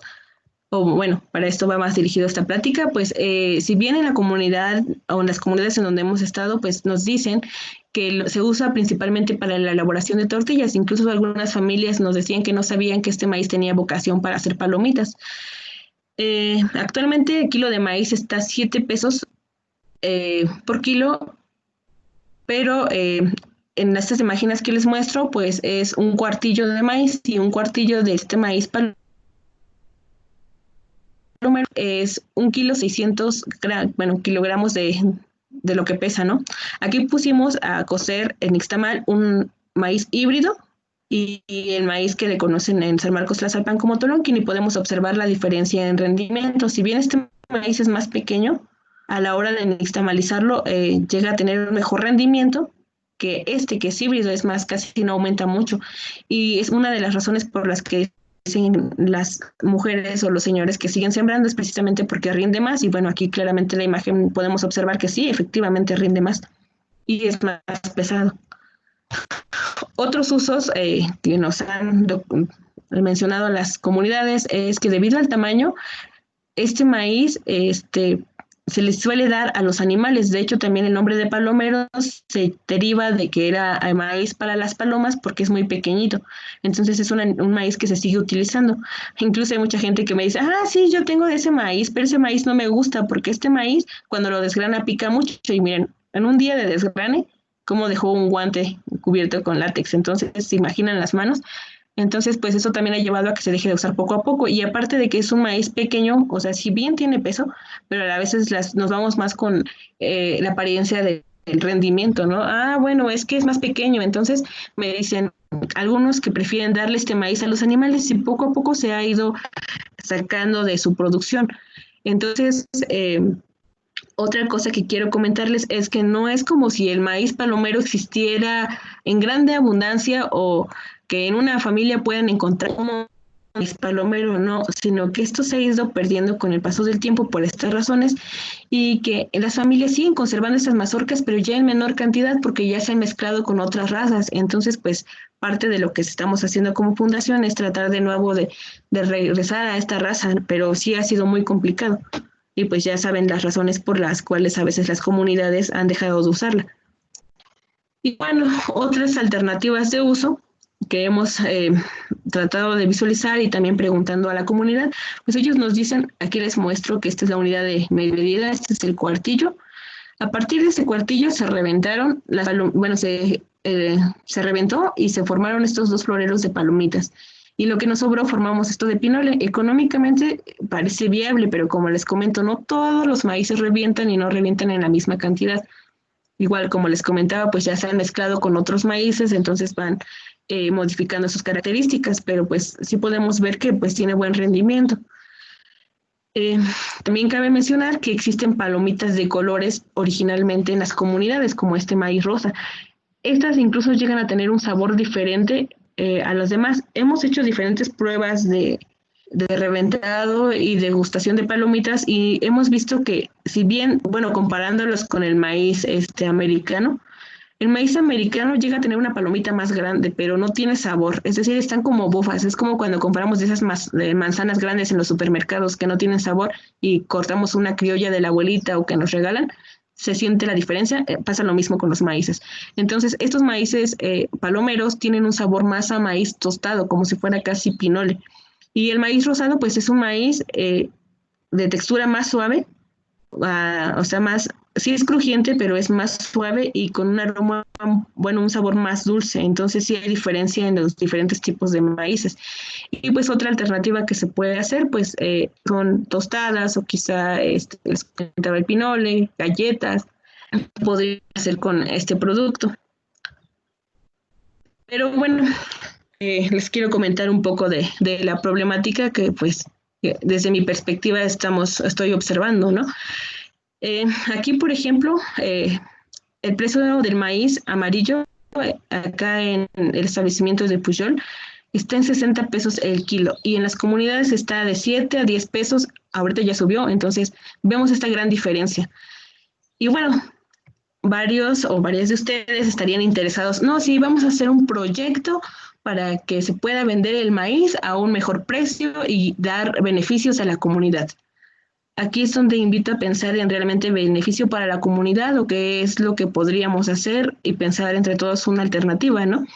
o bueno, para esto va más dirigido esta plática, pues si bien en la comunidad o en las comunidades en donde hemos estado, pues nos dicen que se usa principalmente para la elaboración de tortillas. Incluso algunas familias nos decían que no sabían que este maíz tenía vocación para hacer palomitas. Actualmente el kilo de maíz está a 7 pesos por kilo, pero en estas imágenes que les muestro, pues es un cuartillo de maíz y un cuartillo de este maíz palomero es 1,600 kilogramos de lo que pesa, ¿no? Aquí pusimos a cocer en nixtamal un maíz híbrido y el maíz que le conocen en San Marcos Tlaxalpan como tolonquín, y podemos observar la diferencia en rendimiento. Si bien este maíz es más pequeño, a la hora de nixtamalizarlo llega a tener un mejor rendimiento que este, que es híbrido, es más, casi no aumenta mucho. Y es una de las razones por las que las mujeres o los señores que siguen sembrando es precisamente porque rinde más. Y bueno, aquí claramente en la imagen podemos observar que sí, efectivamente rinde más y es más pesado. Otros usos que nos han mencionado las comunidades es que debido al tamaño, este maíz se les suele dar a los animales. De hecho, también el nombre de palomeros se deriva de que era maíz para las palomas porque es muy pequeñito. Entonces es un maíz que se sigue utilizando. Incluso hay mucha gente que me dice, sí, yo tengo de ese maíz, pero ese maíz no me gusta porque este maíz cuando lo desgrana pica mucho. Y miren, en un día de desgrane, cómo dejó un guante cubierto con látex. Entonces, ¿se imaginan las manos? Entonces, pues eso también ha llevado a que se deje de usar poco a poco. Y aparte de que es un maíz pequeño, o sea, si bien tiene peso, pero a veces nos vamos más con la apariencia del rendimiento, ¿no? Bueno, es que es más pequeño. Entonces me dicen algunos que prefieren darle este maíz a los animales y poco a poco se ha ido sacando de su producción. Entonces, otra cosa que quiero comentarles es que no es como si el maíz palomero existiera en grande abundancia o que en una familia puedan encontrar un maíz palomero, no, sino que esto se ha ido perdiendo con el paso del tiempo por estas razones y que las familias siguen conservando estas mazorcas, pero ya en menor cantidad porque ya se han mezclado con otras razas. Entonces, pues parte de lo que estamos haciendo como fundación es tratar de nuevo de regresar a esta raza, pero sí ha sido muy complicado. Y pues ya saben las razones por las cuales a veces las comunidades han dejado de usarla. Y bueno, otras alternativas de uso que hemos tratado de visualizar y también preguntando a la comunidad, pues ellos nos dicen, aquí les muestro que esta es la unidad de medida, este es el cuartillo. A partir de este cuartillo se reventaron, se reventó y se formaron estos 2 floreros de palomitas. Y lo que nos sobró formamos esto de pinole. Económicamente parece viable, pero como les comento, no todos los maíces revientan y no revientan en la misma cantidad. Igual, como les comentaba, pues ya se han mezclado con otros maíces, entonces van modificando sus características, pero pues sí podemos ver que pues tiene buen rendimiento. También cabe mencionar que existen palomitas de colores originalmente en las comunidades, como este maíz rosa. Estas incluso llegan a tener un sabor diferente a los demás. Hemos hecho diferentes pruebas de reventado y degustación de palomitas y hemos visto que si bien, bueno, comparándolos con el maíz americano, El maíz americano llega a tener una palomita más grande, pero no tiene sabor. Es decir, están como bofas. Es como cuando compramos de esas manzanas grandes en los supermercados que no tienen sabor y cortamos una criolla de la abuelita o que nos regalan. Se siente la diferencia. Pasa lo mismo con los maíces. Entonces, estos maíces palomeros tienen un sabor más a maíz tostado, como si fuera casi pinole. Y el maíz rosado, pues es un maíz de textura más suave, o sea, más, sí es crujiente, pero es más suave y con un aroma, bueno, un sabor más dulce. Entonces sí hay diferencia en los diferentes tipos de maíces. Y pues otra alternativa que se puede hacer, pues son tostadas o quizá les comentaba el pinole, galletas, podría hacer con este producto. Pero bueno, les quiero comentar un poco de la problemática que pues desde mi perspectiva estoy observando, ¿no? Aquí, por ejemplo, el precio del maíz amarillo acá en el establecimiento de Pujol está en 60 pesos el kilo y en las comunidades está de 7 a 10 pesos, ahorita ya subió, entonces vemos esta gran diferencia. Y bueno, varios o varias de ustedes estarían interesados, no, sí, vamos a hacer un proyecto para que se pueda vender el maíz a un mejor precio y dar beneficios a la comunidad. Aquí es donde invito a pensar en realmente beneficio para la comunidad o qué es lo que podríamos hacer y pensar entre todos una alternativa, ¿no?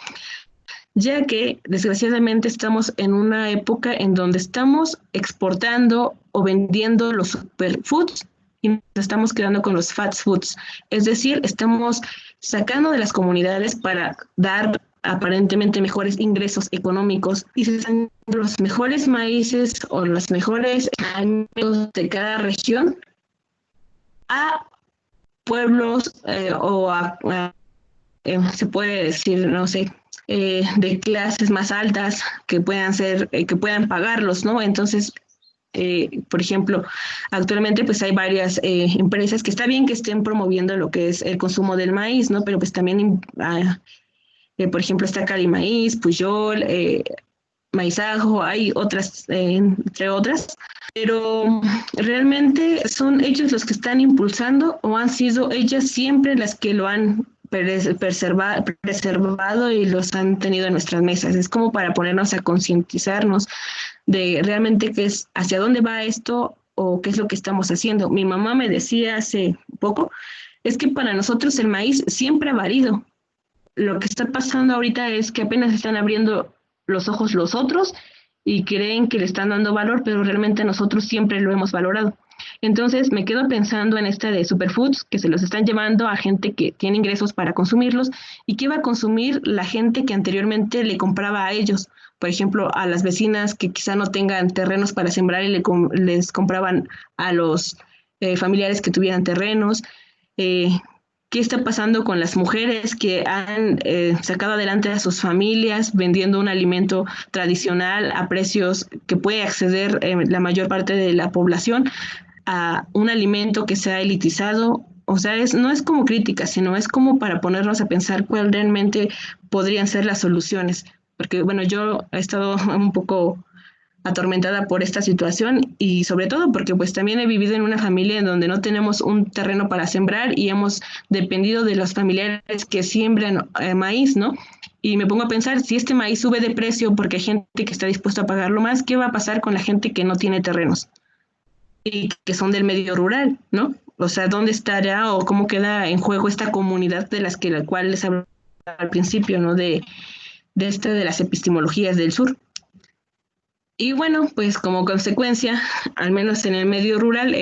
Ya que desgraciadamente estamos en una época en donde estamos exportando o vendiendo los superfoods y nos estamos quedando con los fast foods. Es decir, estamos sacando de las comunidades para dar aparentemente mejores ingresos económicos y se están los mejores maíces o los mejores alimentos de cada región a pueblos se puede decir, no sé, de clases más altas que puedan ser, que puedan pagarlos, ¿no? Entonces, por ejemplo, actualmente pues hay varias empresas que está bien que estén promoviendo lo que es el consumo del maíz, ¿no? Pero pues también por ejemplo, está Cali Maíz, Pujol, Maizajo, hay otras, entre otras, pero realmente son ellos los que están impulsando o han sido ellas siempre las que lo han preservado y los han tenido en nuestras mesas. Es como para ponernos a concientizarnos de realmente qué es, hacia dónde va esto o qué es lo que estamos haciendo. Mi mamá me decía hace poco, es que para nosotros el maíz siempre ha variado. Lo que está pasando ahorita es que apenas están abriendo los ojos los otros y creen que le están dando valor, pero realmente nosotros siempre lo hemos valorado. Entonces me quedo pensando en esta de superfoods, que se los están llevando a gente que tiene ingresos para consumirlos y que va a consumir la gente que anteriormente le compraba a ellos. Por ejemplo, a las vecinas que quizá no tengan terrenos para sembrar y les compraban a los familiares que tuvieran terrenos. ¿Qué está pasando con las mujeres que han sacado adelante a sus familias vendiendo un alimento tradicional a precios que puede acceder la mayor parte de la población a un alimento que sea elitizado? O sea, no es como crítica, sino es como para ponernos a pensar cuáles realmente podrían ser las soluciones. Porque, bueno, yo he estado un poco atormentada por esta situación y sobre todo porque pues también he vivido en una familia en donde no tenemos un terreno para sembrar y hemos dependido de los familiares que siembran maíz, ¿no? Y me pongo a pensar, si este maíz sube de precio porque hay gente que está dispuesta a pagarlo más, ¿qué va a pasar con la gente que no tiene terrenos y que son del medio rural, ¿no? O sea, ¿dónde estará o cómo queda en juego esta comunidad de la cual les hablaba al principio, ¿no? De las epistemologías del sur. Y bueno, pues como consecuencia, al menos en el medio rural,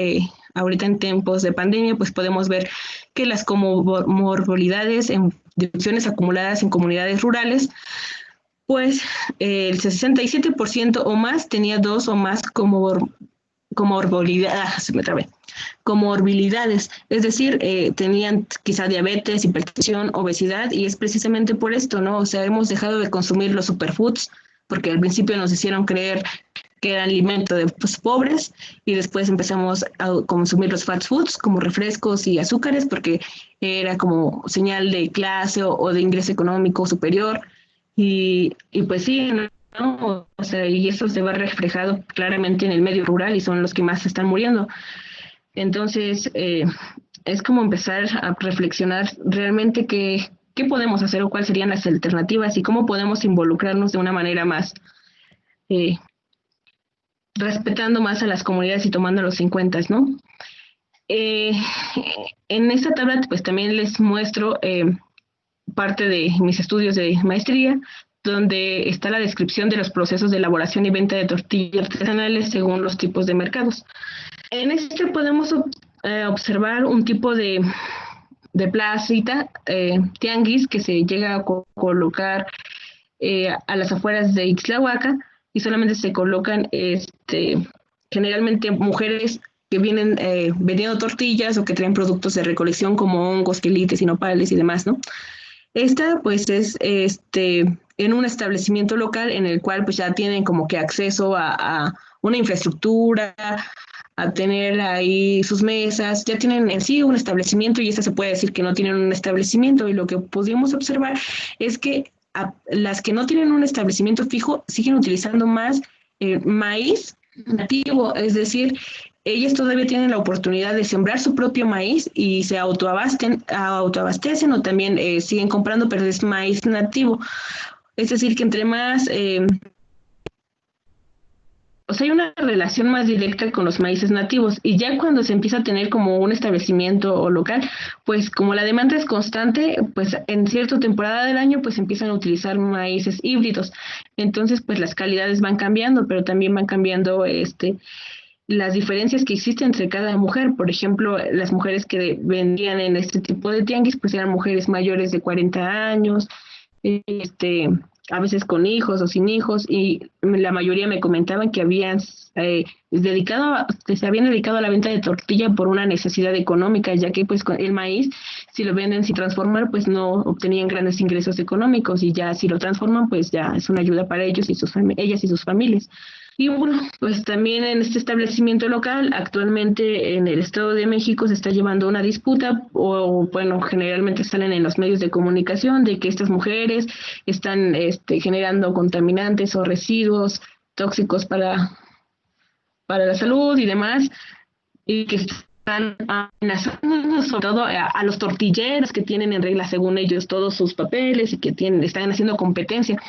ahorita en tiempos de pandemia, pues podemos ver que las comorbilidades en defunciones acumuladas en comunidades rurales, pues el 67% o más tenía dos o más comorbilidades, es decir, tenían quizá diabetes, hipertensión, obesidad, y es precisamente por esto, ¿no? O sea, hemos dejado de consumir los superfoods, porque al principio nos hicieron creer que era alimento de pobres y después empezamos a consumir los fast foods como refrescos y azúcares porque era como señal de clase o de ingreso económico superior y pues sí, ¿no? O sea, y eso se va reflejado claramente en el medio rural y son los que más están muriendo. Entonces, es como empezar a reflexionar realmente qué podemos hacer o cuáles serían las alternativas y cómo podemos involucrarnos de una manera más eh, respetando más a las comunidades y tomándolos en cuenta, ¿no? Eh, en esta tabla pues también les muestro parte de mis estudios de maestría, donde está la descripción de los procesos de elaboración y venta de tortillas artesanales según los tipos de mercados. En este podemos observar un tipo de placita, tianguis, que se llega a colocar a las afueras de Ixtlahuaca y solamente se colocan generalmente mujeres que vienen vendiendo tortillas o que traen productos de recolección como hongos, quelites y nopales y demás, ¿no? Esta pues es en un establecimiento local en el cual pues ya tienen como que acceso a una infraestructura, a tener ahí sus mesas, ya tienen en sí un establecimiento y esta se puede decir que no tienen un establecimiento y lo que pudimos observar es que las que no tienen un establecimiento fijo siguen utilizando más maíz nativo, es decir, ellas todavía tienen la oportunidad de sembrar su propio maíz y se autoabastecen o también siguen comprando, pero es maíz nativo. Es decir, que entre más o sea, hay una relación más directa con los maíces nativos y ya cuando se empieza a tener como un establecimiento o local, pues como la demanda es constante, pues en cierta temporada del año pues empiezan a utilizar maíces híbridos. Entonces pues las calidades van cambiando, pero también van cambiando las diferencias que existen entre cada mujer. Por ejemplo, las mujeres que vendían en este tipo de tianguis pues eran mujeres mayores de 40 años, a veces con hijos o sin hijos, y la mayoría me comentaban que se habían dedicado a la venta de tortilla por una necesidad económica, ya que pues con el maíz, si lo venden sin transformar, pues no obtenían grandes ingresos económicos, y ya si lo transforman, pues ya es una ayuda para ellos y ellas y sus familias. Y bueno, pues también en este establecimiento local, actualmente en el Estado de México se está llevando una disputa, o bueno, generalmente salen en los medios de comunicación de que estas mujeres están generando contaminantes o residuos tóxicos para la salud y demás, y que están amenazando sobre todo a los tortilleros que tienen en regla según ellos todos sus papeles y que están haciendo competencia.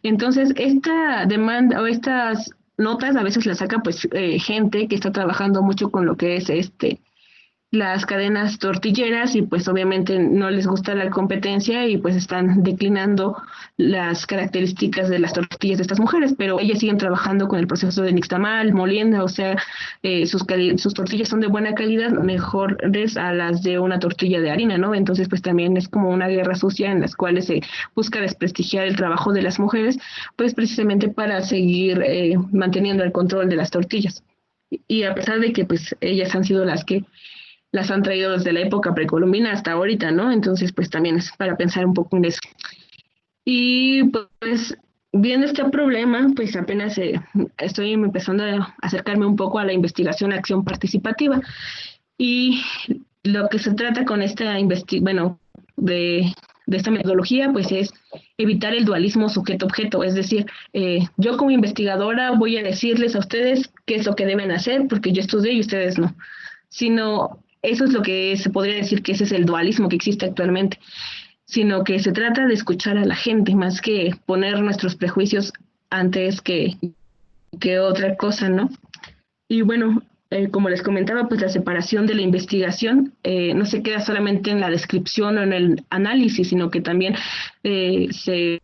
Entonces, esta demanda o estas notas a veces las saca pues gente que está trabajando mucho con lo que es las cadenas tortilleras y pues obviamente no les gusta la competencia y pues están declinando las características de las tortillas de estas mujeres, pero ellas siguen trabajando con el proceso de nixtamal, molienda, o sea, sus tortillas son de buena calidad, mejores a las de una tortilla de harina, ¿no? Entonces pues también es como una guerra sucia en las cuales se busca desprestigiar el trabajo de las mujeres, pues precisamente para seguir manteniendo el control de las tortillas. Y a pesar de que pues ellas han sido las que las han traído desde la época precolombina hasta ahorita, ¿no? Entonces, pues también es para pensar un poco en eso. Y pues viendo este problema, pues apenas estoy empezando a acercarme un poco a la investigación acción participativa. Y lo que se trata con esta de esta metodología, pues es evitar el dualismo sujeto-objeto, es decir, yo como investigadora voy a decirles a ustedes qué es lo que deben hacer, porque yo estudié y ustedes no, sino eso es lo que se podría decir que ese es el dualismo que existe actualmente, sino que se trata de escuchar a la gente más que poner nuestros prejuicios antes que otra cosa, ¿no? Y bueno, como les comentaba, pues la separación de la investigación no se queda solamente en la descripción o en el análisis, sino que también se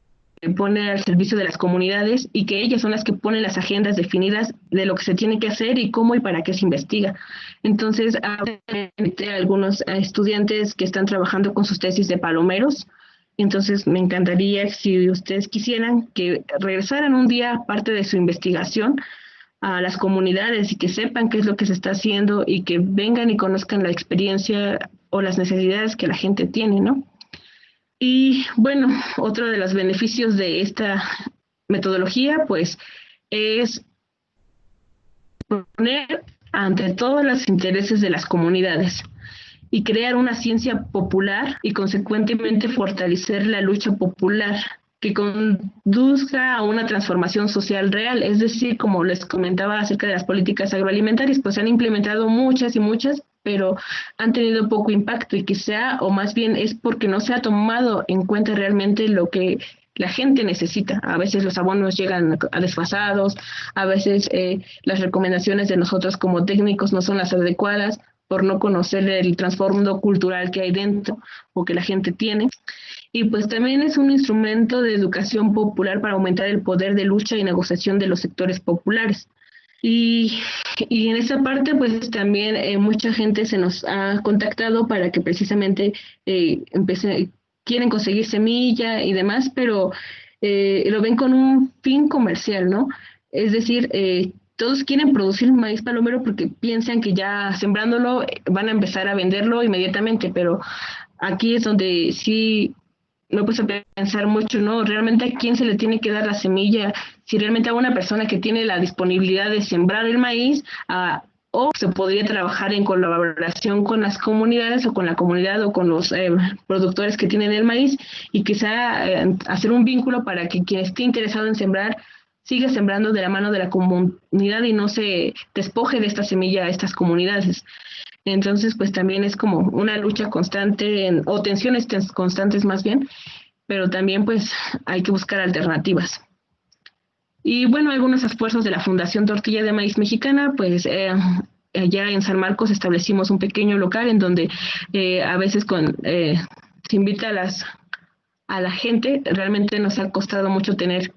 pone al servicio de las comunidades y que ellas son las que ponen las agendas definidas de lo que se tiene que hacer y cómo y para qué se investiga. Entonces, hay algunos estudiantes que están trabajando con sus tesis de palomeros. Entonces, me encantaría, si ustedes quisieran, que regresaran un día parte de su investigación a las comunidades y que sepan qué es lo que se está haciendo y que vengan y conozcan la experiencia o las necesidades que la gente tiene, ¿no? Y bueno, otro de los beneficios de esta metodología, pues, es poner ante todos los intereses de las comunidades y crear una ciencia popular y consecuentemente fortalecer la lucha popular que conduzca a una transformación social real. Es decir, como les comentaba acerca de las políticas agroalimentarias, pues se han implementado muchas y muchas, pero han tenido poco impacto y quizá, o más bien es porque no se ha tomado en cuenta realmente lo que la gente necesita. A veces los abonos llegan a desfasados, a veces las recomendaciones de nosotros como técnicos no son las adecuadas por no conocer el trasfondo cultural que hay dentro o que la gente tiene. Y pues también es un instrumento de educación popular para aumentar el poder de lucha y negociación de los sectores populares. Y, y en esa parte, pues también mucha gente se nos ha contactado para que precisamente quieren conseguir semilla y demás, pero lo ven con un fin comercial, ¿no? Es decir, todos quieren producir maíz palomero porque piensan que ya sembrándolo van a empezar a venderlo inmediatamente, pero aquí es donde sí me puse a pensar mucho, ¿no? Realmente a quién se le tiene que dar la semilla, si realmente a una persona que tiene la disponibilidad de sembrar el maíz, o se podría trabajar en colaboración con las comunidades o con la comunidad o con los productores que tienen el maíz y quizá hacer un vínculo para que quien esté interesado en sembrar siga sembrando de la mano de la comunidad y no se despoje de esta semilla a estas comunidades. Entonces, pues también es como una lucha constante, o tensiones constantes más bien, pero también pues hay que buscar alternativas. Y bueno, algunos esfuerzos de la Fundación Tortilla de Maíz Mexicana, pues allá en San Marcos establecimos un pequeño local en donde a veces se invita a la gente. Realmente nos ha costado mucho tener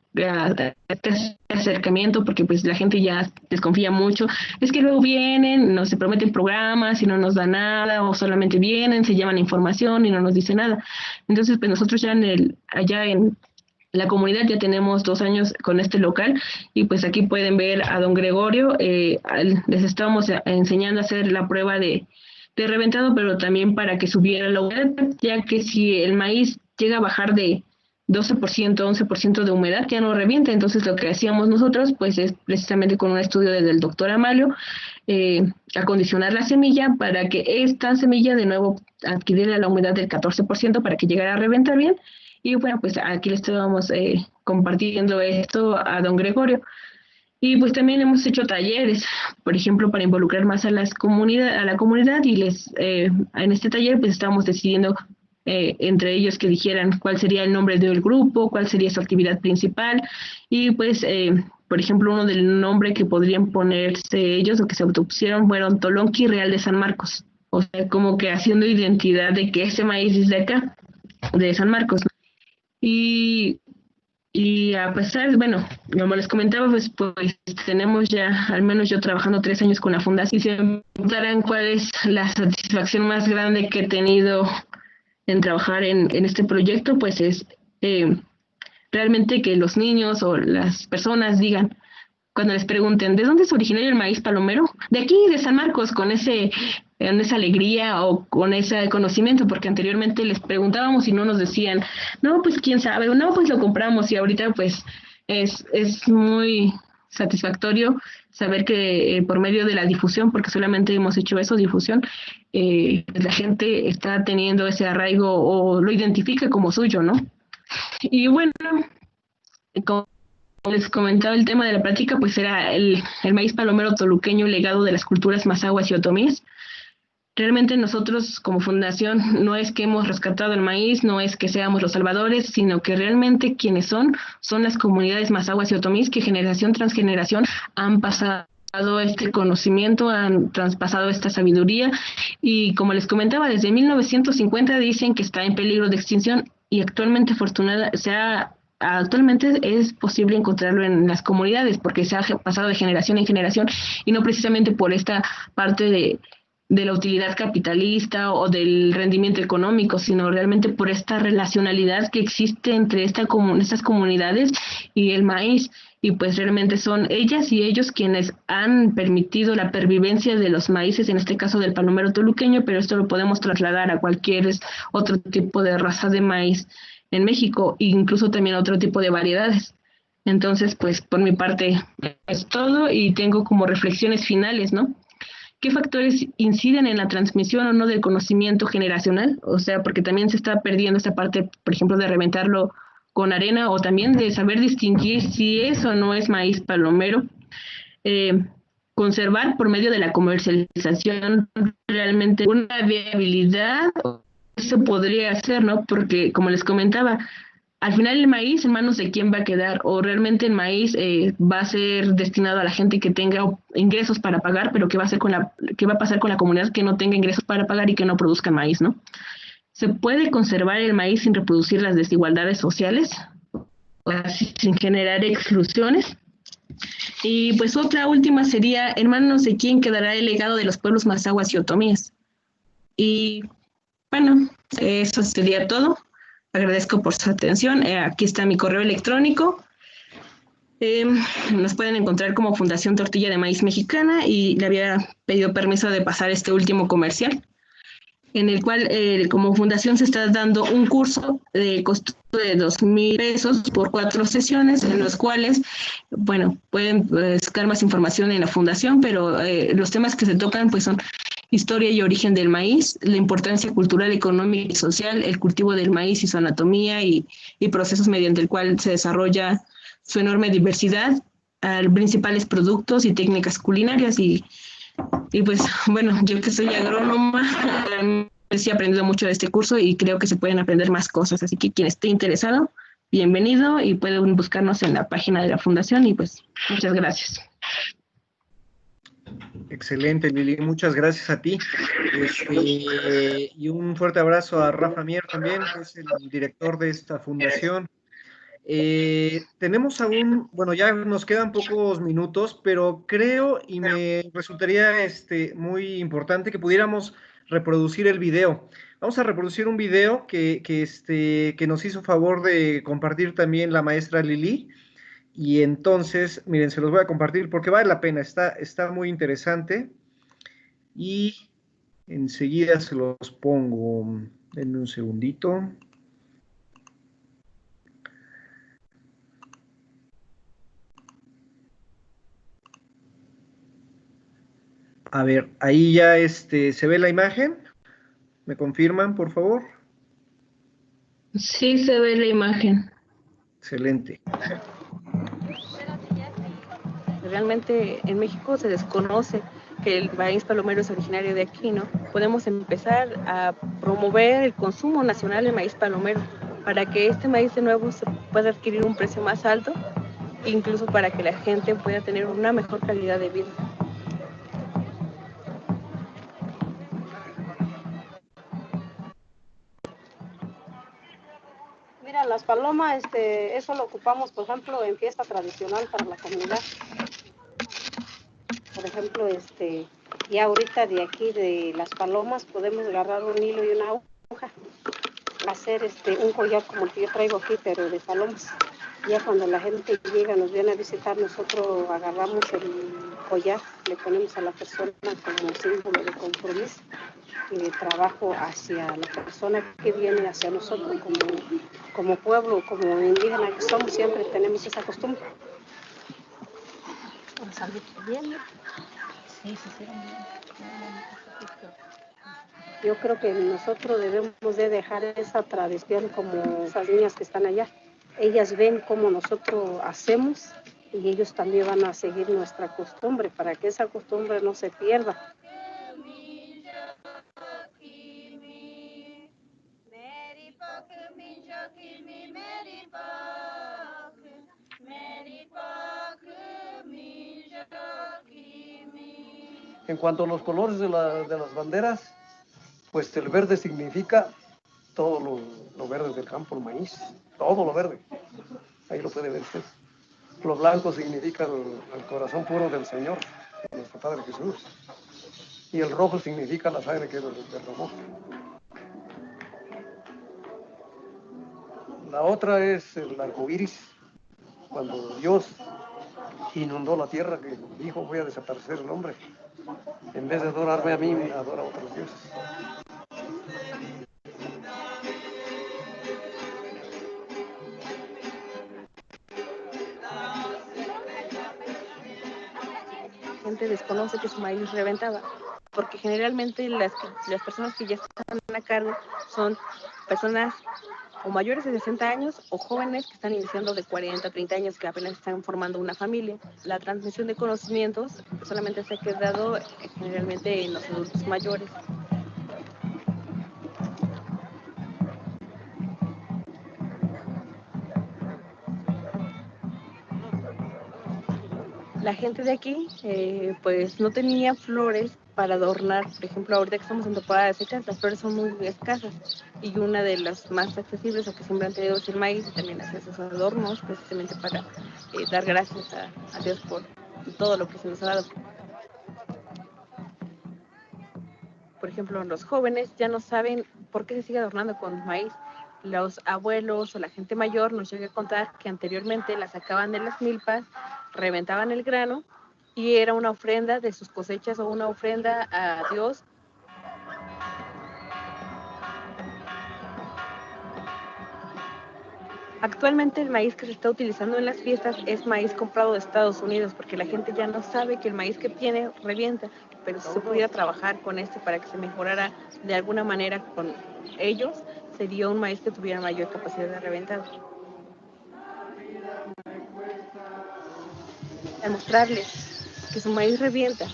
este acercamiento porque pues la gente ya desconfía mucho. Es que luego vienen, nos se prometen programas y no nos dan nada, o solamente vienen, se llevan información y no nos dicen nada. Entonces, pues nosotros ya allá en la comunidad ya tenemos 2 años con este local y pues aquí pueden ver a don Gregorio. Les estábamos enseñando a hacer la prueba de reventado, pero también para que subiera la humedad, ya que si el maíz llega a bajar de 12%, 11% de humedad, ya no revienta. Entonces lo que hacíamos nosotros, pues es precisamente con un estudio del doctor Amalio, acondicionar la semilla para que esta semilla de nuevo adquiriera la humedad del 14% para que llegara a reventar bien. Y bueno, pues aquí le estábamos compartiendo esto a don Gregorio. Y pues también hemos hecho talleres, por ejemplo, para involucrar más a la comunidad y en este taller pues estábamos decidiendo entre ellos que dijeran cuál sería el nombre del grupo, cuál sería su actividad principal y pues, por ejemplo, uno del nombre que podrían ponerse ellos o que se autopusieron fueron Tolonqui Real de San Marcos, o sea, como que haciendo identidad de que ese maíz es de acá, de San Marcos, ¿no? Y a pesar, bueno, como les comentaba, pues tenemos ya, al menos yo trabajando 3 años con la fundación, y se me preguntarán cuál es la satisfacción más grande que he tenido en trabajar en este proyecto, pues es realmente que los niños o las personas digan, cuando les pregunten, ¿de dónde es originario el maíz palomero? De aquí, de San Marcos, con esa alegría o con ese conocimiento, porque anteriormente les preguntábamos y no nos decían, no, pues quién sabe, o no, pues lo compramos, y ahorita pues es muy satisfactorio saber que por medio de la difusión, porque solamente hemos hecho eso, difusión, la gente está teniendo ese arraigo o lo identifica como suyo, ¿no? Y bueno, como les comentaba, el tema de la práctica pues era el maíz palomero toluqueño, legado de las culturas mazahuas y otomíes. Realmente nosotros como fundación no es que hemos rescatado el maíz, no es que seamos los salvadores, sino que realmente quienes son las comunidades mazahuas y otomíes que generación tras generación han pasado este conocimiento, han traspasado esta sabiduría y como les comentaba, desde 1950 dicen que está en peligro de extinción y actualmente actualmente es posible encontrarlo en las comunidades porque se ha pasado de generación en generación y no precisamente por esta parte de la utilidad capitalista o del rendimiento económico, sino realmente por esta relacionalidad que existe entre estas comunidades y el maíz. Y pues realmente son ellas y ellos quienes han permitido la pervivencia de los maíces, en este caso del palomero toluqueño, pero esto lo podemos trasladar a cualquier otro tipo de raza de maíz en México, e incluso también otro tipo de variedades. Entonces, pues por mi parte es todo y tengo como reflexiones finales, ¿no? ¿Qué factores inciden en la transmisión o no del conocimiento generacional? O sea, porque también se está perdiendo esta parte, por ejemplo, de reventarlo con arena o también de saber distinguir si es o no es maíz palomero. conservar por medio de la comercialización realmente una viabilidad se podría hacer, ¿no? Porque, como les comentaba, al final el maíz en manos de quién va a quedar, o realmente el maíz va a ser destinado a la gente que tenga ingresos para pagar, pero qué va a hacer qué va a pasar con la comunidad que no tenga ingresos para pagar y que no produzca maíz, ¿no? ¿Se puede conservar el maíz sin reproducir las desigualdades sociales? Así, sin generar exclusiones. Y pues otra última sería, en manos de quién quedará el legado de los pueblos mazahuas y otomíes. Y bueno, eso sería todo. Agradezco por su atención. Aquí está mi correo electrónico. Eh, Nos pueden encontrar como Fundación Tortilla de Maíz Mexicana y le había pedido permiso de pasar este último comercial, en el cual como fundación se está dando un curso de costo de 2,000 pesos por 4 sesiones, en los cuales, bueno, pueden buscar más información en la fundación, pero los temas que se tocan pues son historia y origen del maíz, la importancia cultural, económica y social, el cultivo del maíz y su anatomía y procesos mediante el cual se desarrolla su enorme diversidad, principales productos y técnicas culinarias y pues bueno, yo que soy agrónoma, sí he aprendido mucho de este curso y creo que se pueden aprender más cosas, así que quien esté interesado, bienvenido y pueden buscarnos en la página de la fundación y pues muchas gracias. Excelente, Lili, muchas gracias a ti. Y un fuerte abrazo a Rafa Mier también, que es el director de esta fundación. Tenemos aún, bueno, ya nos quedan pocos minutos, pero creo y me resultaría muy importante que pudiéramos reproducir el video. Vamos a reproducir un video que nos hizo favor de compartir también la maestra Lili. Y entonces, miren, se los voy a compartir porque vale la pena, está muy interesante. Y enseguida se los pongo. Denme un segundito. A ver, ahí ya se ve la imagen. ¿Me confirman, por favor? Sí se ve la imagen. Excelente. Realmente en México se desconoce que el maíz palomero es originario de aquí, ¿no? Podemos empezar a promover el consumo nacional de maíz palomero para que este maíz de nuevo se pueda adquirir un precio más alto, incluso para que la gente pueda tener una mejor calidad de vida. Mira, las palomas, eso lo ocupamos, por ejemplo, en fiesta tradicional para la comunidad. Por ejemplo, y ahorita de aquí de las palomas podemos agarrar un hilo y una aguja, hacer un collar como el que yo traigo aquí, pero de palomas. Ya cuando la gente llega, nos viene a visitar, nosotros agarramos el collar, le ponemos a la persona como símbolo de compromiso y de trabajo hacia la persona que viene hacia nosotros como pueblo, como indígena que somos, siempre tenemos esa costumbre. Yo creo que nosotros debemos de dejar esa tradición como esas niñas que están allá. Ellas ven cómo nosotros hacemos y ellos también van a seguir nuestra costumbre para que esa costumbre no se pierda. En cuanto a los colores de las banderas, pues el verde significa todo lo verde del campo, el maíz, todo lo verde. Ahí lo puede ver usted. Lo blanco significa el corazón puro del Señor, de nuestro Padre Jesús. Y el rojo significa la sangre que derramó. La otra es el arco iris, cuando Dios inundó la tierra, que dijo: voy a desaparecer el hombre. En vez de adorarme a mí, adora a otros dioses. La gente desconoce que su maíz reventaba. porque generalmente las personas que ya están a cargo son personas o mayores de 60 años o jóvenes que están iniciando de 40 a 30 años que apenas están formando una familia. La transmisión de conocimientos solamente se ha quedado generalmente en los adultos mayores. La gente de aquí pues no tenía flores para adornar. Por ejemplo, ahorita que estamos en temporada de secas, las flores son muy escasas y una de las más accesibles o que siempre han tenido es el maíz, y también hace esos adornos precisamente para dar gracias a Dios por todo lo que se nos ha dado. Por ejemplo, los jóvenes ya no saben por qué se sigue adornando con maíz. Los abuelos o la gente mayor nos llega a contar que anteriormente la sacaban de las milpas, reventaban el grano y era una ofrenda de sus cosechas o una ofrenda a Dios. Actualmente el maíz que se está utilizando en las fiestas es maíz comprado de Estados Unidos, porque la gente ya no sabe que el maíz que tiene revienta, pero si se pudiera trabajar con este para que se mejorara de alguna manera con ellos, sería un maíz que tuviera mayor capacidad de reventar. Al mostrarles que su maíz revienta,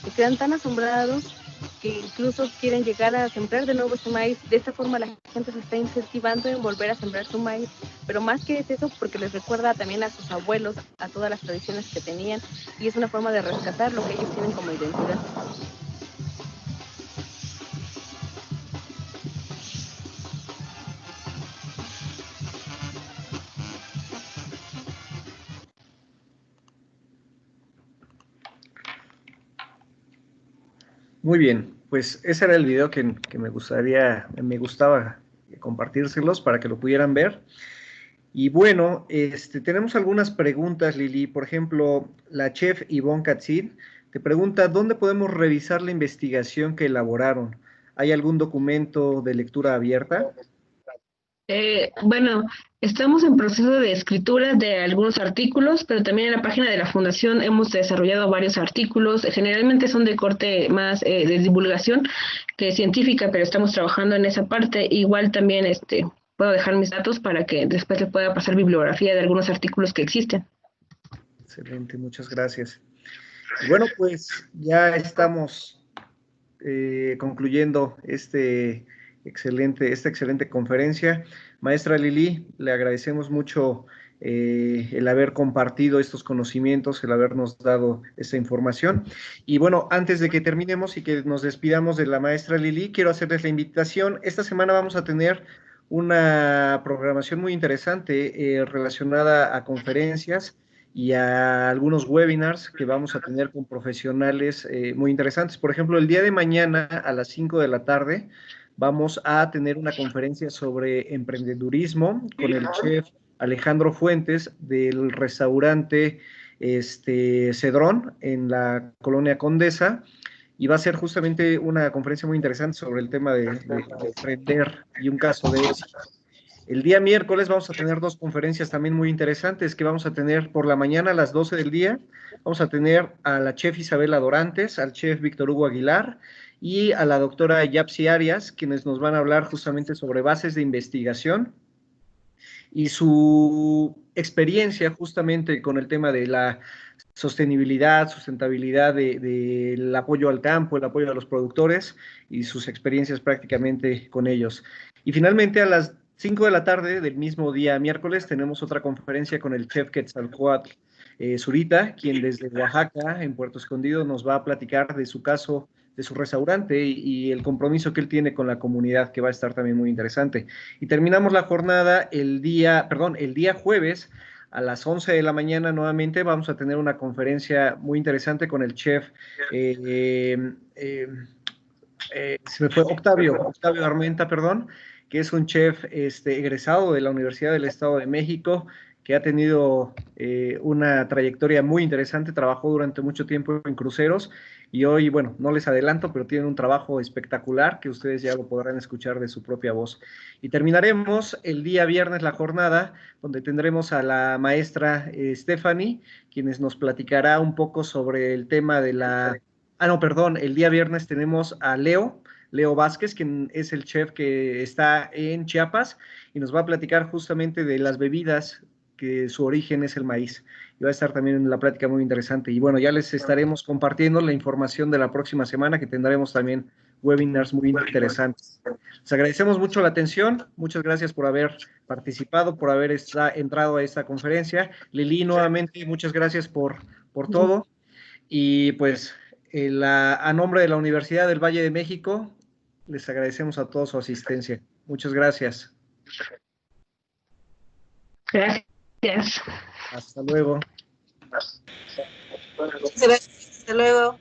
se quedan tan asombrados que incluso quieren llegar a sembrar de nuevo ese maíz. De esta forma la gente se está incentivando en volver a sembrar su maíz, pero más que es eso, porque les recuerda también a sus abuelos, a todas las tradiciones que tenían, y es una forma de rescatar lo que ellos tienen como identidad. Muy bien, pues ese era el video que me gustaba compartírselos para que lo pudieran ver. Y bueno, tenemos algunas preguntas, Lili. Por ejemplo, la chef Ivonne Katzin te pregunta, ¿dónde podemos revisar la investigación que elaboraron? ¿Hay algún documento de lectura abierta? Bueno, estamos en proceso de escritura de algunos artículos, pero también en la página de la Fundación hemos desarrollado varios artículos. Generalmente son de corte más de divulgación que científica, pero estamos trabajando en esa parte. Igual también puedo dejar mis datos para que después le pueda pasar bibliografía de algunos artículos que existen. Excelente, muchas gracias. Y bueno, pues ya estamos concluyendo esta excelente conferencia. Maestra Lili, le agradecemos mucho el haber compartido estos conocimientos, el habernos dado esta información. Y bueno, antes de que terminemos y que nos despidamos de la maestra Lili, quiero hacerles la invitación. Esta semana vamos a tener una programación muy interesante relacionada a conferencias y a algunos webinars que vamos a tener con profesionales muy interesantes. Por ejemplo, el día de mañana a las 5 de la tarde vamos a tener una conferencia sobre emprendedurismo con el chef Alejandro Fuentes del restaurante Cedrón en la Colonia Condesa, y va a ser justamente una conferencia muy interesante sobre el tema de emprender y un caso de éxito. El día miércoles vamos a tener dos conferencias también muy interesantes que vamos a tener por la mañana a las 12 del día. Vamos a tener a la chef Isabela Dorantes, al chef Víctor Hugo Aguilar y a la doctora Yapsi Arias, quienes nos van a hablar justamente sobre bases de investigación y su experiencia justamente con el tema de la sostenibilidad, sustentabilidad del apoyo al campo, el apoyo a los productores y sus experiencias prácticamente con ellos. Y finalmente a las 5 de la tarde del mismo día miércoles tenemos otra conferencia con el chef Quetzalcóatl Zurita, quien desde Oaxaca, en Puerto Escondido, nos va a platicar de su caso, de su restaurante y el compromiso que él tiene con la comunidad, que va a estar también muy interesante. Y terminamos la jornada el día jueves a las 11 de la mañana nuevamente. Vamos a tener una conferencia muy interesante con el chef se me fue Octavio Armenta, perdón, que es un chef egresado de la Universidad del Estado de México, que ha tenido una trayectoria muy interesante, trabajó durante mucho tiempo en cruceros y hoy, bueno, no les adelanto, pero tiene un trabajo espectacular que ustedes ya lo podrán escuchar de su propia voz. Y terminaremos el día viernes la jornada, donde tendremos a la maestra Stephanie, quienes nos platicará un poco sobre el tema de la no, perdón, el día viernes tenemos a Leo Vázquez, quien es el chef que está en Chiapas y nos va a platicar justamente de las bebidas que su origen es el maíz. Y va a estar también en la plática muy interesante. Y bueno, ya les estaremos compartiendo la información de la próxima semana, que tendremos también webinars muy interesantes. Les agradecemos mucho la atención. Muchas gracias por haber participado, por haber entrado a esta conferencia. Lili, nuevamente, muchas gracias por todo. Y pues, a nombre de la Universidad del Valle de México, les agradecemos a todos su asistencia. Muchas gracias. Gracias. Hasta luego. Gracias. Hasta luego.